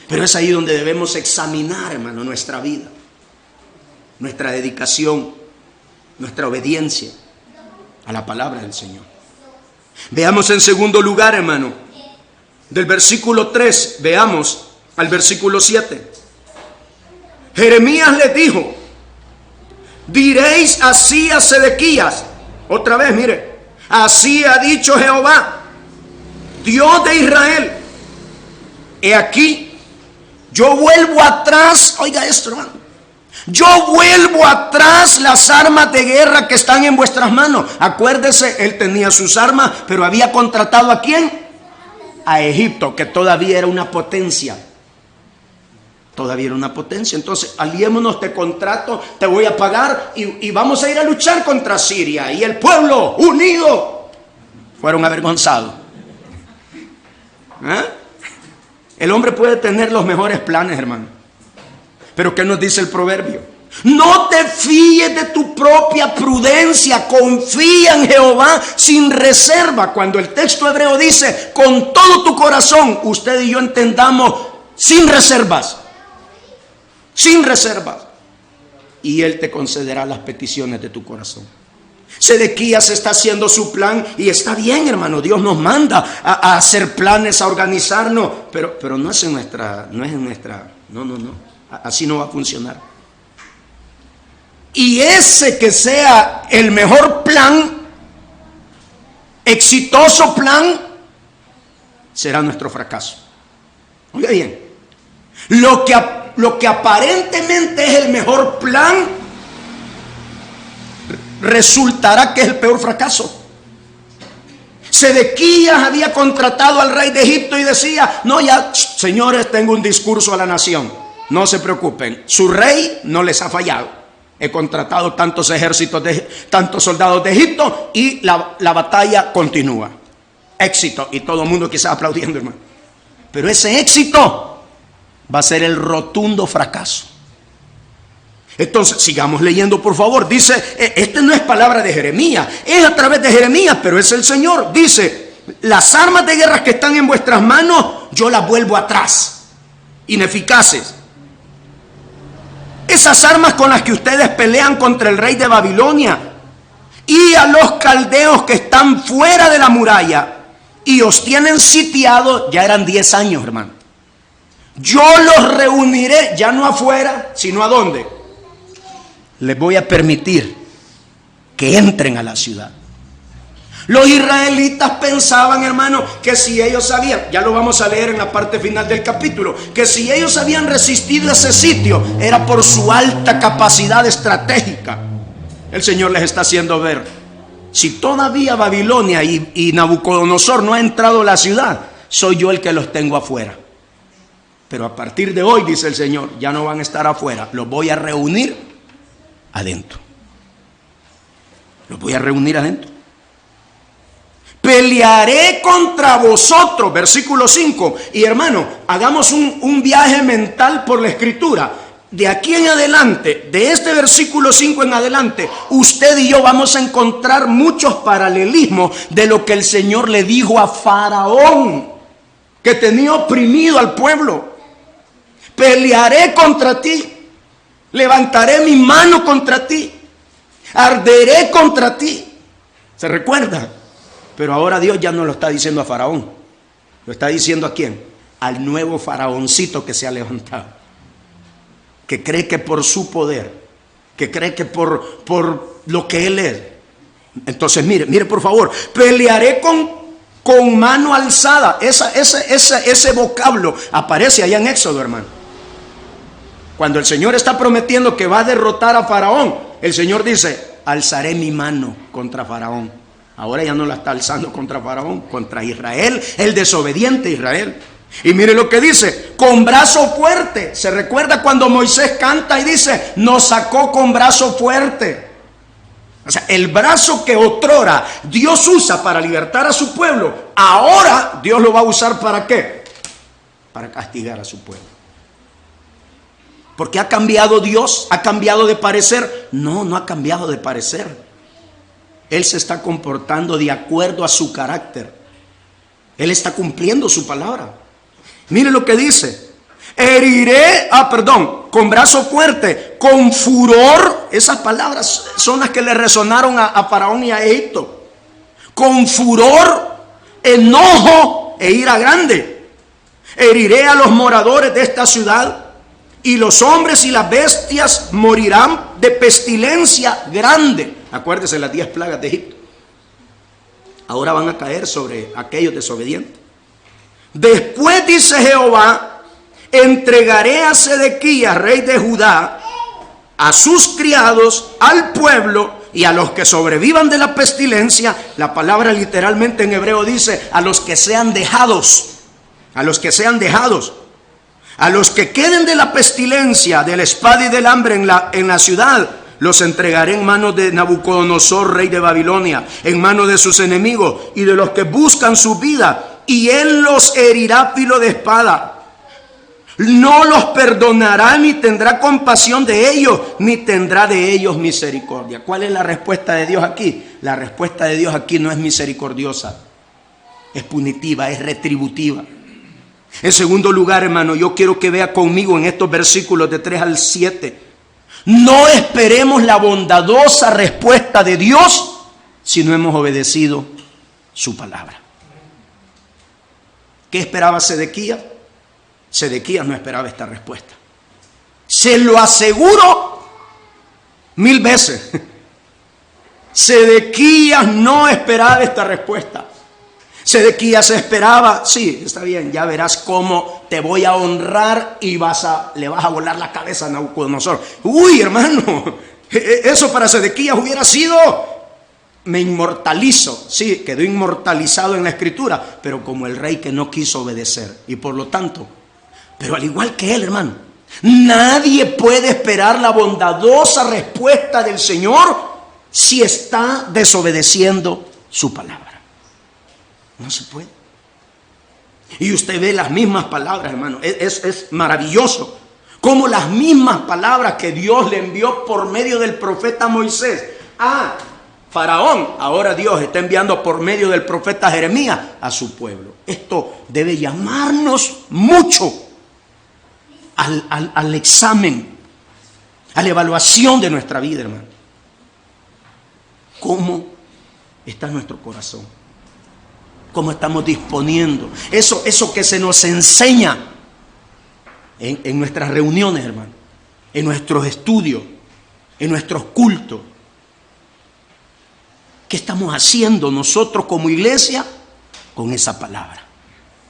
Pero es ahí donde debemos examinar, hermano, nuestra vida, nuestra dedicación, nuestra obediencia a la palabra del Señor. Veamos en segundo lugar, hermano, del versículo 3, veamos al versículo 7. Jeremías les dijo: diréis así a Sedequías. Otra vez, mire, así ha dicho Jehová, Dios de Israel: he aquí, yo vuelvo atrás, oiga esto, hermano, yo vuelvo atrás las armas de guerra que están en vuestras manos. Acuérdese, él tenía sus armas, pero había contratado ¿a quién? A Egipto, que todavía era una potencia. Todavía era una potencia. Entonces, aliémonos, te contrato, te voy a pagar y vamos a ir a luchar contra Siria. Y el pueblo unido fueron avergonzados. El hombre puede tener los mejores planes, hermano, pero ¿qué nos dice el proverbio? No te fíes de tu propia prudencia, confía en Jehová sin reserva. Cuando el texto hebreo dice con todo tu corazón, usted y yo entendamos sin reservas. Sin reservas. Y Él te concederá las peticiones de tu corazón. Sedequías está haciendo su plan y está bien, hermano. Dios nos manda a hacer planes, a organizarnos, pero no es en nuestra, no. Así no va a funcionar. Y ese que sea el mejor plan, exitoso plan, será nuestro fracaso. Oiga bien, lo que aparentemente es el mejor plan, resultará que es el peor fracaso. Sedequías había contratado al rey de Egipto y decía: no, ya, señores, tengo un discurso a la nación, no se preocupen, su rey no les ha fallado. He contratado tantos ejércitos, tantos soldados de Egipto, y la batalla continúa. Éxito, y todo el mundo quizás aplaudiendo, hermano. Pero ese éxito va a ser el rotundo fracaso. Entonces, sigamos leyendo, por favor. Dice, este no es palabra de Jeremías, es a través de Jeremías, pero es el Señor. Dice: las armas de guerra que están en vuestras manos, yo las vuelvo atrás, ineficaces. Esas armas con las que ustedes pelean contra el rey de Babilonia y a los caldeos que están fuera de la muralla y os tienen sitiado, ya eran 10 años, hermano. Yo los reuniré, ya no afuera, sino ¿a dónde? Les voy a permitir que entren a la ciudad. Los israelitas pensaban, hermano, que si ellos sabían, ya lo vamos a leer en la parte final del capítulo, que si ellos habían resistido ese sitio, era por su alta capacidad estratégica. El Señor les está haciendo ver, si todavía Babilonia y Nabucodonosor no ha entrado a la ciudad, soy yo el que los tengo afuera. Pero a partir de hoy, dice el Señor, ya no van a estar afuera, los voy a reunir adentro. Los voy a reunir adentro. Pelearé contra vosotros, versículo 5. Y hermano, hagamos un viaje mental por la escritura. De aquí en adelante, de este versículo 5 en adelante, usted y yo vamos a encontrar muchos paralelismos de lo que el Señor le dijo a Faraón, que tenía oprimido al pueblo. Pelearé contra ti, levantaré mi mano contra ti, arderé contra ti. ¿Se recuerda? Pero ahora Dios ya no lo está diciendo a Faraón. ¿Lo está diciendo a quién? Al nuevo faraoncito que se ha levantado, que cree que por su poder, que cree que por lo que él es. Entonces mire por favor, pelearé con mano alzada. Ese vocablo aparece allá en Éxodo, hermano. Cuando el Señor está prometiendo que va a derrotar a Faraón, el Señor dice, alzaré mi mano contra Faraón. Ahora ya no la está alzando contra Faraón, contra Israel, el desobediente Israel. Y mire lo que dice, con brazo fuerte. ¿Se recuerda cuando Moisés canta y dice, nos sacó con brazo fuerte? O sea, el brazo que otrora Dios usa para libertar a su pueblo, ahora Dios lo va a usar ¿para qué? Para castigar a su pueblo. ¿Por qué ha cambiado Dios? ¿Ha cambiado de parecer? No, no ha cambiado de parecer. Él se está comportando de acuerdo a su carácter. Él está cumpliendo su palabra. Mire lo que dice. Heriré, con brazo fuerte, con furor. Esas palabras son las que le resonaron a Faraón y a Egipto. Con furor, enojo e ira grande. Heriré a los moradores de esta ciudad, y los hombres y las bestias morirán de pestilencia grande. Acuérdese las 10 plagas de Egipto. Ahora van a caer sobre aquellos desobedientes. Después, dice Jehová, entregaré a Sedequías, rey de Judá, a sus criados, al pueblo y a los que sobrevivan de la pestilencia. La palabra literalmente en hebreo dice, a los que sean dejados. A los que sean dejados. A los que queden de la pestilencia, de la espada y del hambre en la ciudad, los entregaré en manos de Nabucodonosor, rey de Babilonia, en manos de sus enemigos y de los que buscan su vida, y él los herirá filo de espada. No los perdonará ni tendrá compasión de ellos, ni tendrá de ellos misericordia. ¿Cuál es la respuesta de Dios aquí? La respuesta de Dios aquí no es misericordiosa, es punitiva, es retributiva. En segundo lugar, hermano, yo quiero que vea conmigo en estos versículos de 3 al 7. No esperemos la bondadosa respuesta de Dios si no hemos obedecido su palabra. ¿Qué esperaba Sedequías? Sedequías no esperaba esta respuesta. Se lo aseguro 1000 veces. Sedequías no esperaba esta respuesta. Sedequías esperaba, sí, está bien, ya verás cómo te voy a honrar y le vas a volar la cabeza a Nabucodonosor. Uy, hermano, eso para Sedequías hubiera sido, me inmortalizo. Sí, quedó inmortalizado en la escritura, pero como el rey que no quiso obedecer. Y por lo tanto, pero al igual que él, hermano, nadie puede esperar la bondadosa respuesta del Señor si está desobedeciendo su palabra. No se puede. Y usted ve las mismas palabras, hermano. Es maravilloso cómo las mismas palabras que Dios le envió por medio del profeta Moisés a Faraón, ahora Dios está enviando por medio del profeta Jeremías a su pueblo. Esto debe llamarnos mucho al examen. a la evaluación de nuestra vida, hermano. ¿Cómo está nuestro corazón? ¿Cómo estamos disponiendo? Eso que se nos enseña en nuestras reuniones, hermano, en nuestros estudios, en nuestros cultos. ¿Qué estamos haciendo nosotros como iglesia con esa palabra?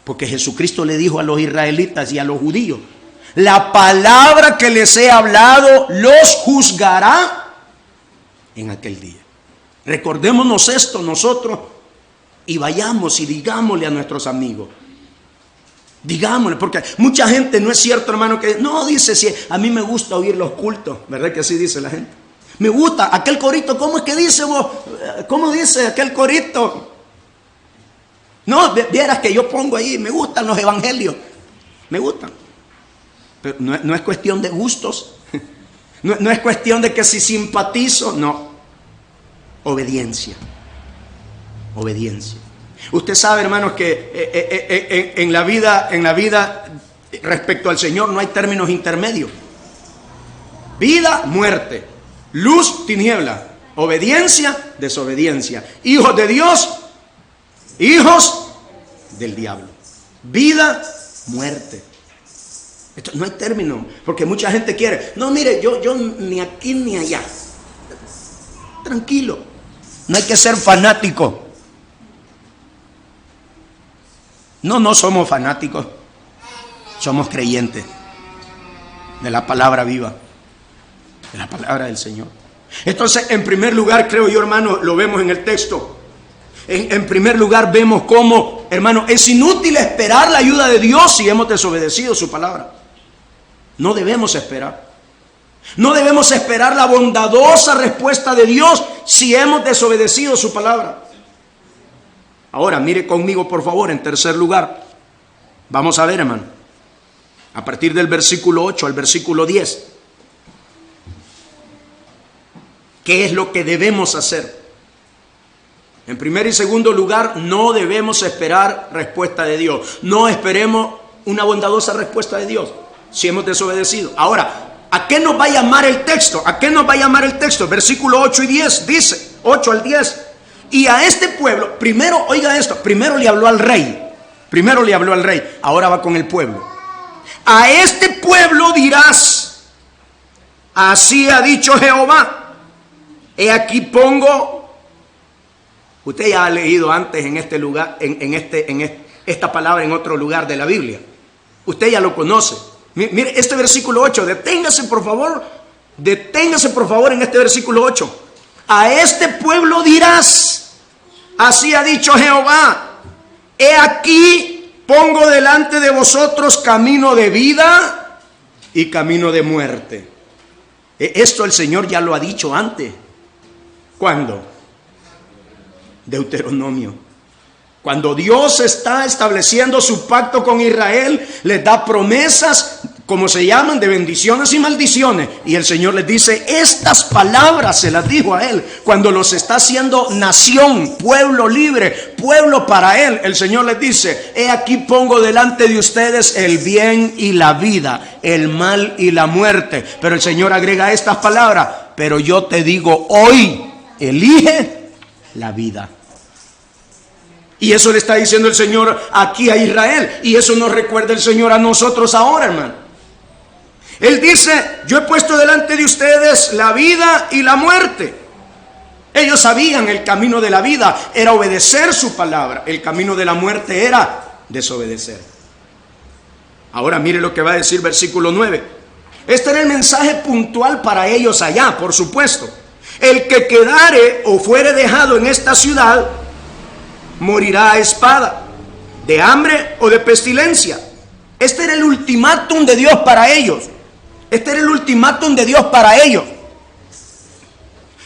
Porque Jesucristo le dijo a los israelitas y a los judíos: la palabra que les he hablado los juzgará en aquel día. Recordémonos esto nosotros y vayamos y digámosle a nuestros amigos. Digámosle, porque mucha gente, no es cierto, hermano, que no dice, si a mí me gusta oír los cultos, ¿verdad que así dice la gente? Me gusta aquel corito. ¿Cómo es que dice vos? ¿Cómo dice aquel corito? No, vieras que yo pongo ahí, me gustan los evangelios, me gustan. Pero no es cuestión de gustos, no es cuestión de que si simpatizo, no. Obediencia. Obediencia. Usted sabe, hermanos, que en la vida respecto al Señor no hay términos intermedios. Vida, muerte. Luz, tiniebla. Obediencia, desobediencia. Hijos de Dios, hijos del diablo. Vida, muerte. Esto, no hay término, porque mucha gente quiere. No, mire, yo ni aquí ni allá. Tranquilo. No hay que ser fanático. No somos fanáticos. Somos creyentes de la palabra viva, de la palabra del Señor. Entonces, en primer lugar, creo yo, hermano, lo vemos en el texto. En primer lugar, vemos cómo, hermano, es inútil esperar la ayuda de Dios si hemos desobedecido su palabra. No debemos esperar. No debemos esperar la bondadosa respuesta de Dios si hemos desobedecido su palabra. Ahora, mire conmigo, por favor, en tercer lugar. Vamos a ver, hermano, a partir del versículo 8 al versículo 10. ¿Qué es lo que debemos hacer? En primer y segundo lugar, no debemos esperar respuesta de Dios. No esperemos una bondadosa respuesta de Dios si hemos desobedecido. Ahora, ¿a qué nos va a llamar el texto? ¿A qué nos va a llamar el texto? Versículo 8 y 10 dice, 8 al 10. Y a este pueblo, primero, oiga esto, primero le habló al rey. Primero le habló al rey, ahora va con el pueblo. A este pueblo dirás, así ha dicho Jehová, he aquí pongo. Usted ya ha leído antes en este lugar, esta palabra en otro lugar de la Biblia. Usted ya lo conoce. Mire este versículo 8, deténgase por favor en este versículo 8. A este pueblo dirás, así ha dicho Jehová, he aquí pongo delante de vosotros camino de vida y camino de muerte. Esto el Señor ya lo ha dicho antes. ¿Cuándo? Deuteronomio. Cuando Dios está estableciendo su pacto con Israel, les da promesas, como se llaman, de bendiciones y maldiciones. Y el Señor les dice, estas palabras se las dijo a Él. Cuando los está haciendo nación, pueblo libre, pueblo para Él, el Señor les dice, he aquí pongo delante de ustedes el bien y la vida, el mal y la muerte. Pero el Señor agrega estas palabras, pero yo te digo hoy, elige la vida. Y eso le está diciendo el Señor aquí a Israel. Y eso nos recuerda el Señor a nosotros ahora, hermano. Él dice, yo he puesto delante de ustedes la vida y la muerte. Ellos sabían el camino de la vida era obedecer su palabra. El camino de la muerte era desobedecer. Ahora mire lo que va a decir versículo 9. Este era el mensaje puntual para ellos allá, por supuesto. El que quedare o fuere dejado en esta ciudad morirá a espada, de hambre o de pestilencia. Este era el ultimátum de Dios para ellos. Este era el ultimátum de Dios para ellos.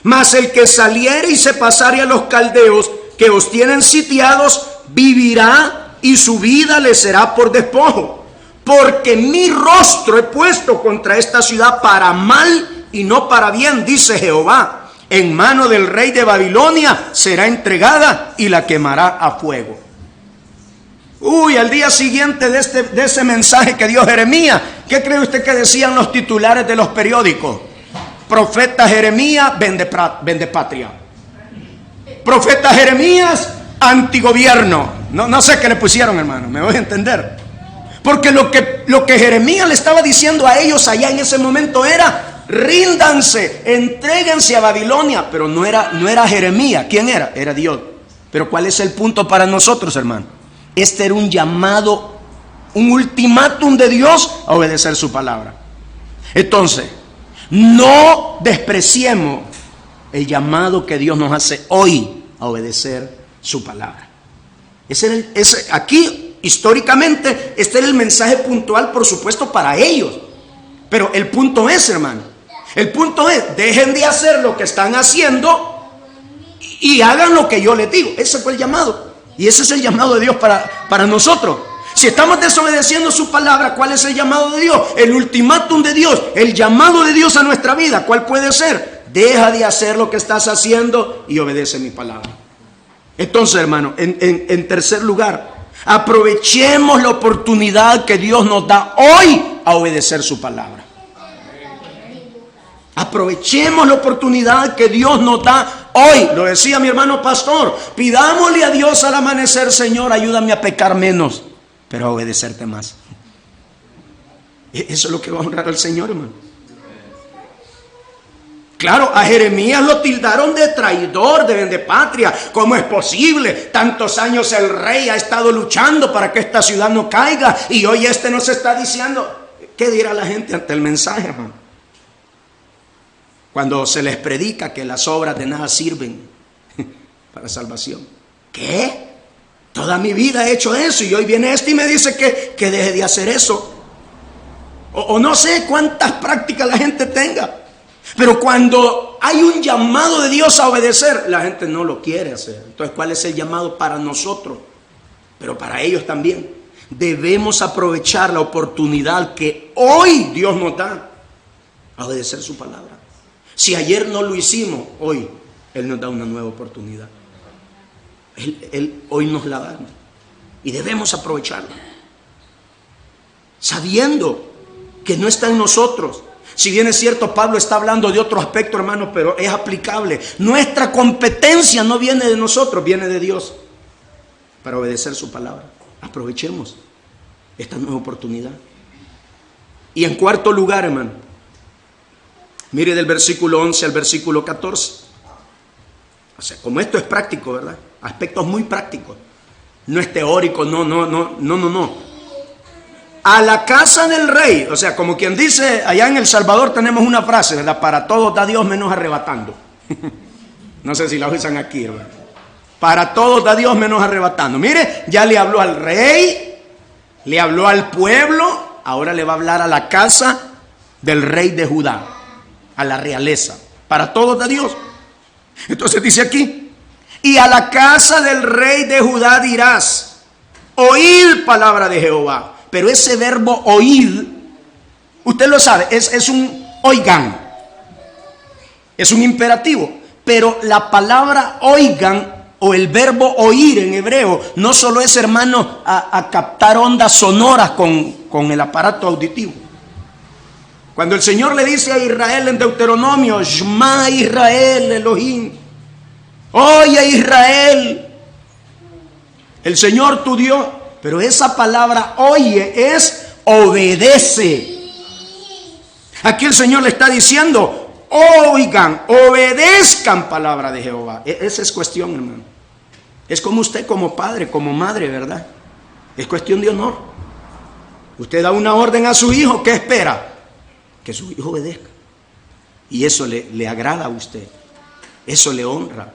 Mas el que saliere y se pasare a los caldeos que os tienen sitiados, vivirá y su vida le será por despojo. Porque mi rostro he puesto contra esta ciudad para mal y no para bien, dice Jehová. En mano del rey de Babilonia será entregada y la quemará a fuego. Al día siguiente de ese mensaje que dio Jeremías, ¿qué cree usted que decían los titulares de los periódicos? Profeta Jeremías, vende patria. Profeta Jeremías, antigobierno. No sé qué le pusieron, hermano, me voy a entender. Porque lo que Jeremías le estaba diciendo a ellos allá en ese momento era: ríndanse, entréguense a Babilonia. Pero no era Jeremías. ¿Quién era? Era Dios. Pero ¿cuál es el punto para nosotros, hermano? Este era un llamado, un ultimátum de Dios a obedecer su palabra. Entonces, no despreciemos el llamado que Dios nos hace hoy a obedecer su palabra. Aquí, históricamente, este era el mensaje puntual, por supuesto, para ellos. Pero el punto es, hermano, dejen de hacer lo que están haciendo y hagan lo que yo les digo. Ese fue el llamado. Y ese es el llamado de Dios para nosotros. Si estamos desobedeciendo su palabra, ¿cuál es el llamado de Dios? El ultimátum de Dios, el llamado de Dios a nuestra vida, ¿cuál puede ser? Deja de hacer lo que estás haciendo y obedece mi palabra. Entonces, hermano, en tercer lugar, aprovechemos la oportunidad que Dios nos da hoy a obedecer su palabra. Aprovechemos la oportunidad que Dios nos da hoy. Lo decía mi hermano pastor: pidámosle a Dios al amanecer: Señor, ayúdame a pecar menos, pero a obedecerte más. Eso es lo que va a honrar al Señor, hermano. Claro, a Jeremías lo tildaron de traidor, de vendepatria. ¿Cómo es posible? Tantos años el rey ha estado luchando para que esta ciudad no caiga, y hoy nos está diciendo. ¿Qué dirá la gente ante el mensaje, hermano? Cuando se les predica que las obras de nada sirven para salvación. ¿Qué? Toda mi vida he hecho eso, y hoy viene y me dice que deje de hacer eso. O no sé cuántas prácticas la gente tenga. Pero cuando hay un llamado de Dios a obedecer, la gente no lo quiere hacer. Entonces, ¿cuál es el llamado para nosotros? Pero para ellos también. Debemos aprovechar la oportunidad que hoy Dios nos da a obedecer su palabra. Si ayer no lo hicimos, hoy Él nos da una nueva oportunidad. Él hoy nos la da, y debemos aprovecharla, sabiendo que no está en nosotros. Si bien es cierto, Pablo está hablando de otro aspecto, hermano, pero es aplicable. Nuestra competencia no viene de nosotros, viene de Dios para obedecer su palabra. Aprovechemos esta nueva oportunidad. Y en cuarto lugar, hermano, mire del versículo 11 al versículo 14. O sea, como esto es práctico, ¿verdad? Aspectos muy prácticos. No es teórico, no. A la casa del rey, o sea, como quien dice, allá en El Salvador tenemos una frase, ¿verdad? Para todos da Dios menos arrebatando. No sé si la usan aquí, ¿verdad? Para todos da Dios menos arrebatando. Mire, ya le habló al rey, le habló al pueblo, ahora le va a hablar a la casa del rey de Judá, a la realeza. Para todos da Dios. Entonces dice aquí: y a la casa del rey de Judá dirás: oíd palabra de Jehová. Pero ese verbo oíd, usted lo sabe, es un oigan, es un imperativo. Pero la palabra oigan, o el verbo oír en hebreo, no solo es, hermano, a captar ondas sonoras con el aparato auditivo. Cuando el Señor le dice a Israel en Deuteronomio: Shema Israel Elohim, oye Israel, el Señor tu Dios. Pero esa palabra oye es obedece. Aquí el Señor le está diciendo: oigan, obedezcan palabra de Jehová. Esa es cuestión, hermano. Es como usted, como padre, como madre, ¿verdad? Es cuestión de honor. Usted da una orden a su hijo, ¿qué espera? Que su hijo obedezca. Y eso le agrada a usted. Eso le honra.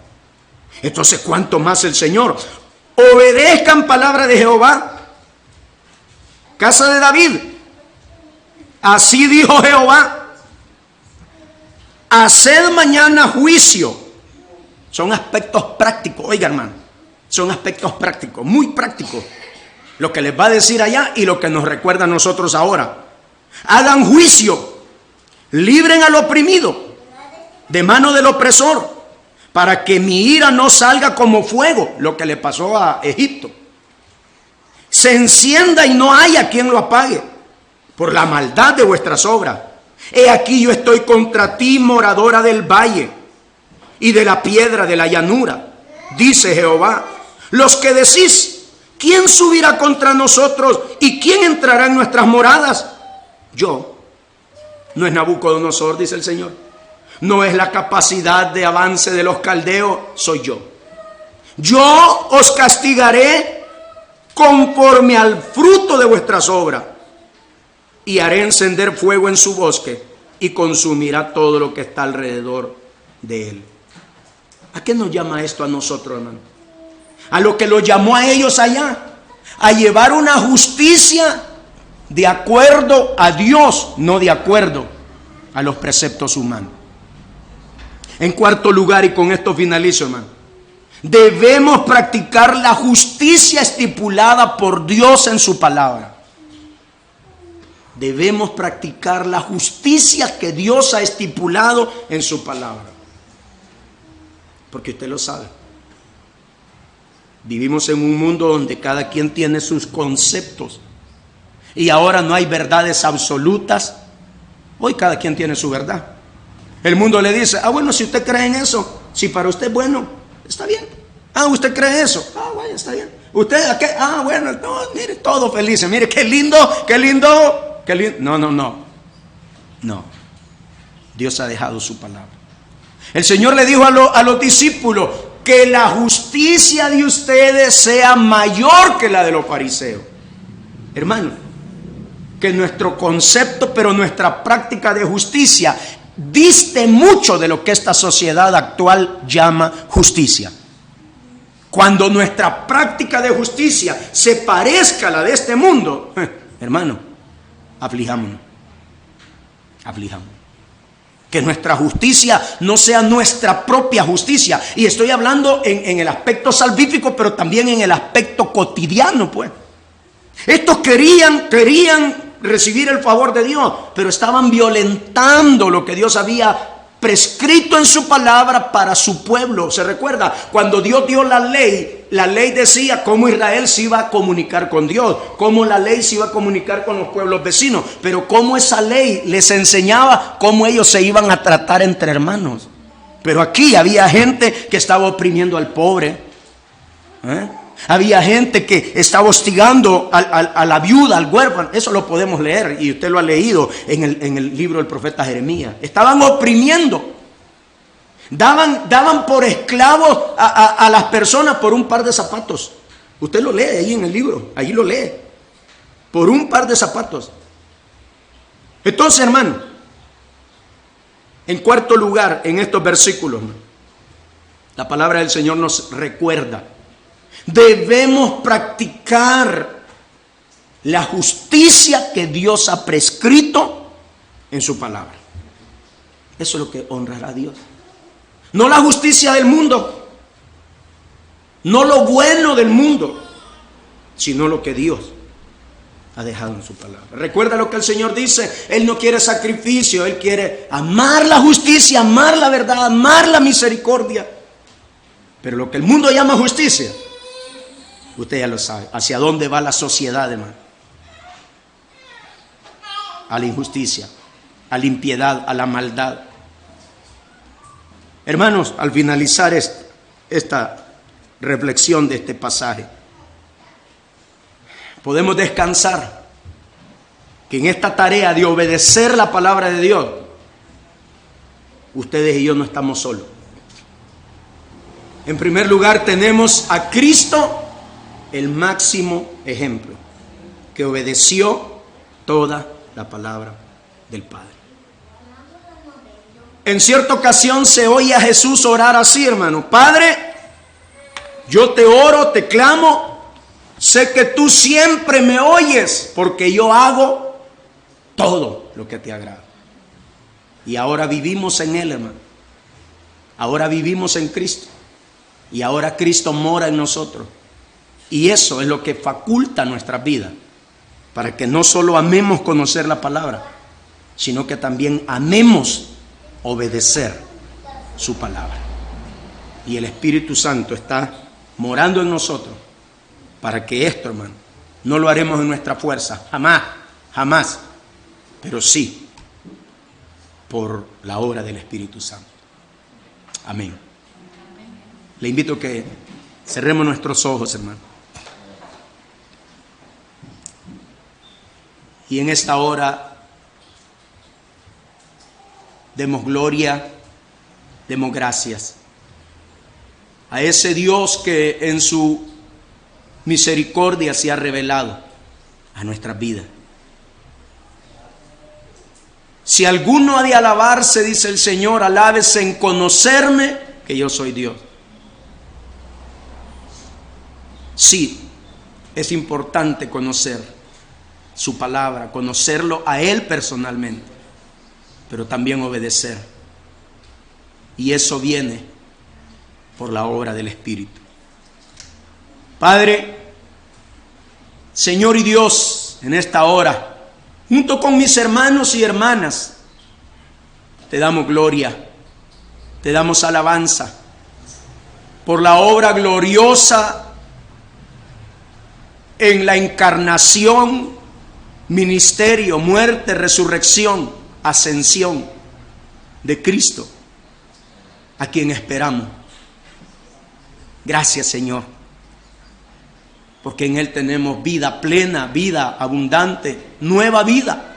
Entonces, ¿cuánto más el Señor? Obedezcan palabra de Jehová, casa de David. Así dijo Jehová: haced mañana juicio. Son aspectos prácticos, oiga, hermano, son aspectos prácticos, muy prácticos, lo que les va a decir allá y lo que nos recuerda a nosotros ahora. Hagan juicio, libren al oprimido de mano del opresor, para que mi ira no salga como fuego, lo que le pasó a Egipto. Se encienda y no haya quien lo apague, por la maldad de vuestras obras. He aquí yo estoy contra ti, moradora del valle y de la piedra de la llanura, dice Jehová. Los que decís, ¿quién subirá contra nosotros y quién entrará en nuestras moradas? Yo. No es Nabucodonosor, dice el Señor. No es la capacidad de avance de los caldeos, soy yo. Yo os castigaré conforme al fruto de vuestras obras, y haré encender fuego en su bosque y consumirá todo lo que está alrededor de él. ¿A qué nos llama esto a nosotros, hermano? A lo que lo llamó a ellos allá, a llevar una justicia de acuerdo a Dios, no de acuerdo a los preceptos humanos. En cuarto lugar, y con esto finalizo, hermano, debemos practicar la justicia estipulada por Dios en su palabra. Debemos practicar la justicia que Dios ha estipulado en su palabra. Porque usted lo sabe. Vivimos en un mundo donde cada quien tiene sus conceptos. Y ahora no hay verdades absolutas. Hoy cada quien tiene su verdad. El mundo le dice, bueno, si usted cree en eso, si para usted es bueno, está bien. ¿Usted cree eso? Bueno, está bien. ¿Usted a qué? Bueno, no, mire, todo felices. Mire, qué lindo, qué lindo. Qué lindo. No. Dios ha dejado su palabra. El Señor le dijo a los discípulos que la justicia de ustedes sea mayor que la de los fariseos. Hermano, que nuestro concepto, pero nuestra práctica de justicia diste mucho de lo que esta sociedad actual llama justicia. Cuando nuestra práctica de justicia se parezca a la de este mundo, hermano, aflijámonos. Que nuestra justicia no sea nuestra propia justicia. Y estoy hablando en el aspecto salvífico, pero también en el aspecto cotidiano, pues. Estos querían recibir el favor de Dios, pero estaban violentando lo que Dios había prescrito en su palabra para su pueblo. ¿Se recuerda? Cuando Dios dio la ley decía cómo Israel se iba a comunicar con Dios, cómo la ley se iba a comunicar con los pueblos vecinos, pero cómo esa ley les enseñaba cómo ellos se iban a tratar entre hermanos. Pero aquí había gente que estaba oprimiendo al pobre, había gente que estaba hostigando a la viuda, al huérfano. Eso lo podemos leer y usted lo ha leído en el libro del profeta Jeremías. Estaban oprimiendo. Daban por esclavos a las personas por un par de zapatos. Usted lo lee ahí en el libro, ahí lo lee. Por un par de zapatos. Entonces, hermano, en cuarto lugar, en estos versículos, la palabra del Señor nos recuerda: debemos practicar la justicia que Dios ha prescrito en su palabra. Eso es lo que honrará a Dios. No la justicia del mundo, no lo bueno del mundo, sino lo que Dios ha dejado en su palabra. Recuerda lo que el Señor dice: Él no quiere sacrificio, Él quiere amar la justicia, amar la verdad, amar la misericordia. Pero lo que el mundo llama justicia, usted ya lo sabe. ¿Hacia dónde va la sociedad, hermano? A la injusticia, a la impiedad, a la maldad. Hermanos, al finalizar esta reflexión de este pasaje, podemos descansar que en esta tarea de obedecer la palabra de Dios, ustedes y yo no estamos solos. En primer lugar, tenemos a Cristo, el máximo ejemplo, que obedeció toda la palabra del Padre. En cierta ocasión se oye a Jesús orar así, hermano: Padre, yo te oro, te clamo, sé que tú siempre me oyes, porque yo hago todo lo que te agrada. Y ahora vivimos en Él, hermano. Ahora vivimos en Cristo. Y ahora Cristo mora en nosotros. Y eso es lo que faculta nuestra vida, para que no solo amemos conocer la palabra, sino que también amemos obedecer su palabra. Y el Espíritu Santo está morando en nosotros para que esto, hermano, no lo haremos en nuestra fuerza, jamás, pero sí por la obra del Espíritu Santo. Amén. Le invito a que cerremos nuestros ojos, hermano. Y en esta hora demos gloria, demos gracias a ese Dios que en su misericordia se ha revelado a nuestras vidas. Si alguno ha de alabarse, dice el Señor, alábese en conocerme que yo soy Dios. Sí, es importante conocer su palabra, conocerlo a Él personalmente, pero también obedecer. Y eso viene por la obra del Espíritu. Padre, Señor y Dios, en esta hora, junto con mis hermanos y hermanas, te damos gloria, te damos alabanza por la obra gloriosa en la encarnación, ministerio, muerte, resurrección, ascensión de Cristo, a quien esperamos. Gracias, Señor, porque en Él tenemos vida plena, vida abundante, nueva vida,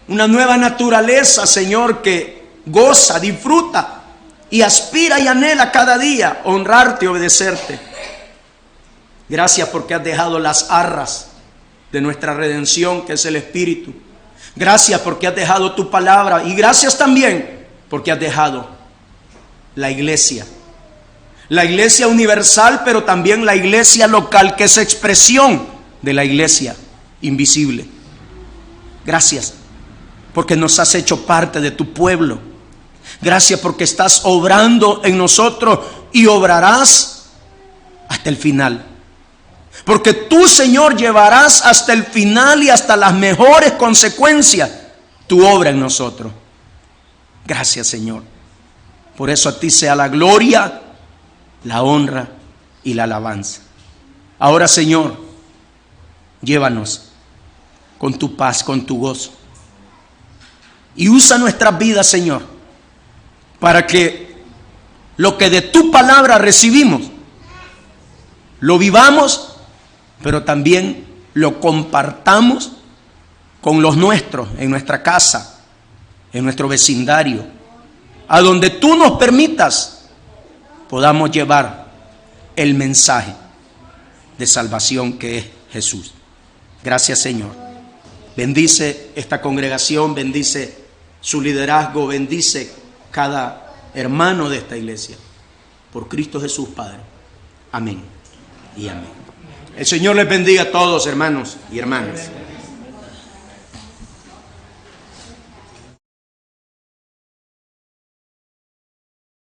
una nueva naturaleza, Señor, que goza, disfruta y aspira y anhela cada día honrarte y obedecerte. Gracias porque has dejado las arras de nuestra redención, que es el Espíritu. Gracias porque has dejado tu palabra, y gracias también porque has dejado la iglesia universal, pero también la iglesia local, que es expresión de la iglesia invisible. Gracias porque nos has hecho parte de tu pueblo. Gracias porque estás obrando en nosotros y obrarás hasta el final. Porque tú, Señor, llevarás hasta el final y hasta las mejores consecuencias tu obra en nosotros. Gracias, Señor. Por eso a ti sea la gloria, la honra y la alabanza. Ahora, Señor, llévanos con tu paz, con tu gozo. Y usa nuestras vidas, Señor, para que lo que de tu palabra recibimos, lo vivamos, pero también lo compartamos con los nuestros, en nuestra casa, en nuestro vecindario, a donde tú nos permitas, podamos llevar el mensaje de salvación que es Jesús. Gracias, Señor. Bendice esta congregación, bendice su liderazgo, bendice cada hermano de esta iglesia. Por Cristo Jesús, Padre. Amén y amén. El Señor les bendiga a todos, hermanos y hermanas.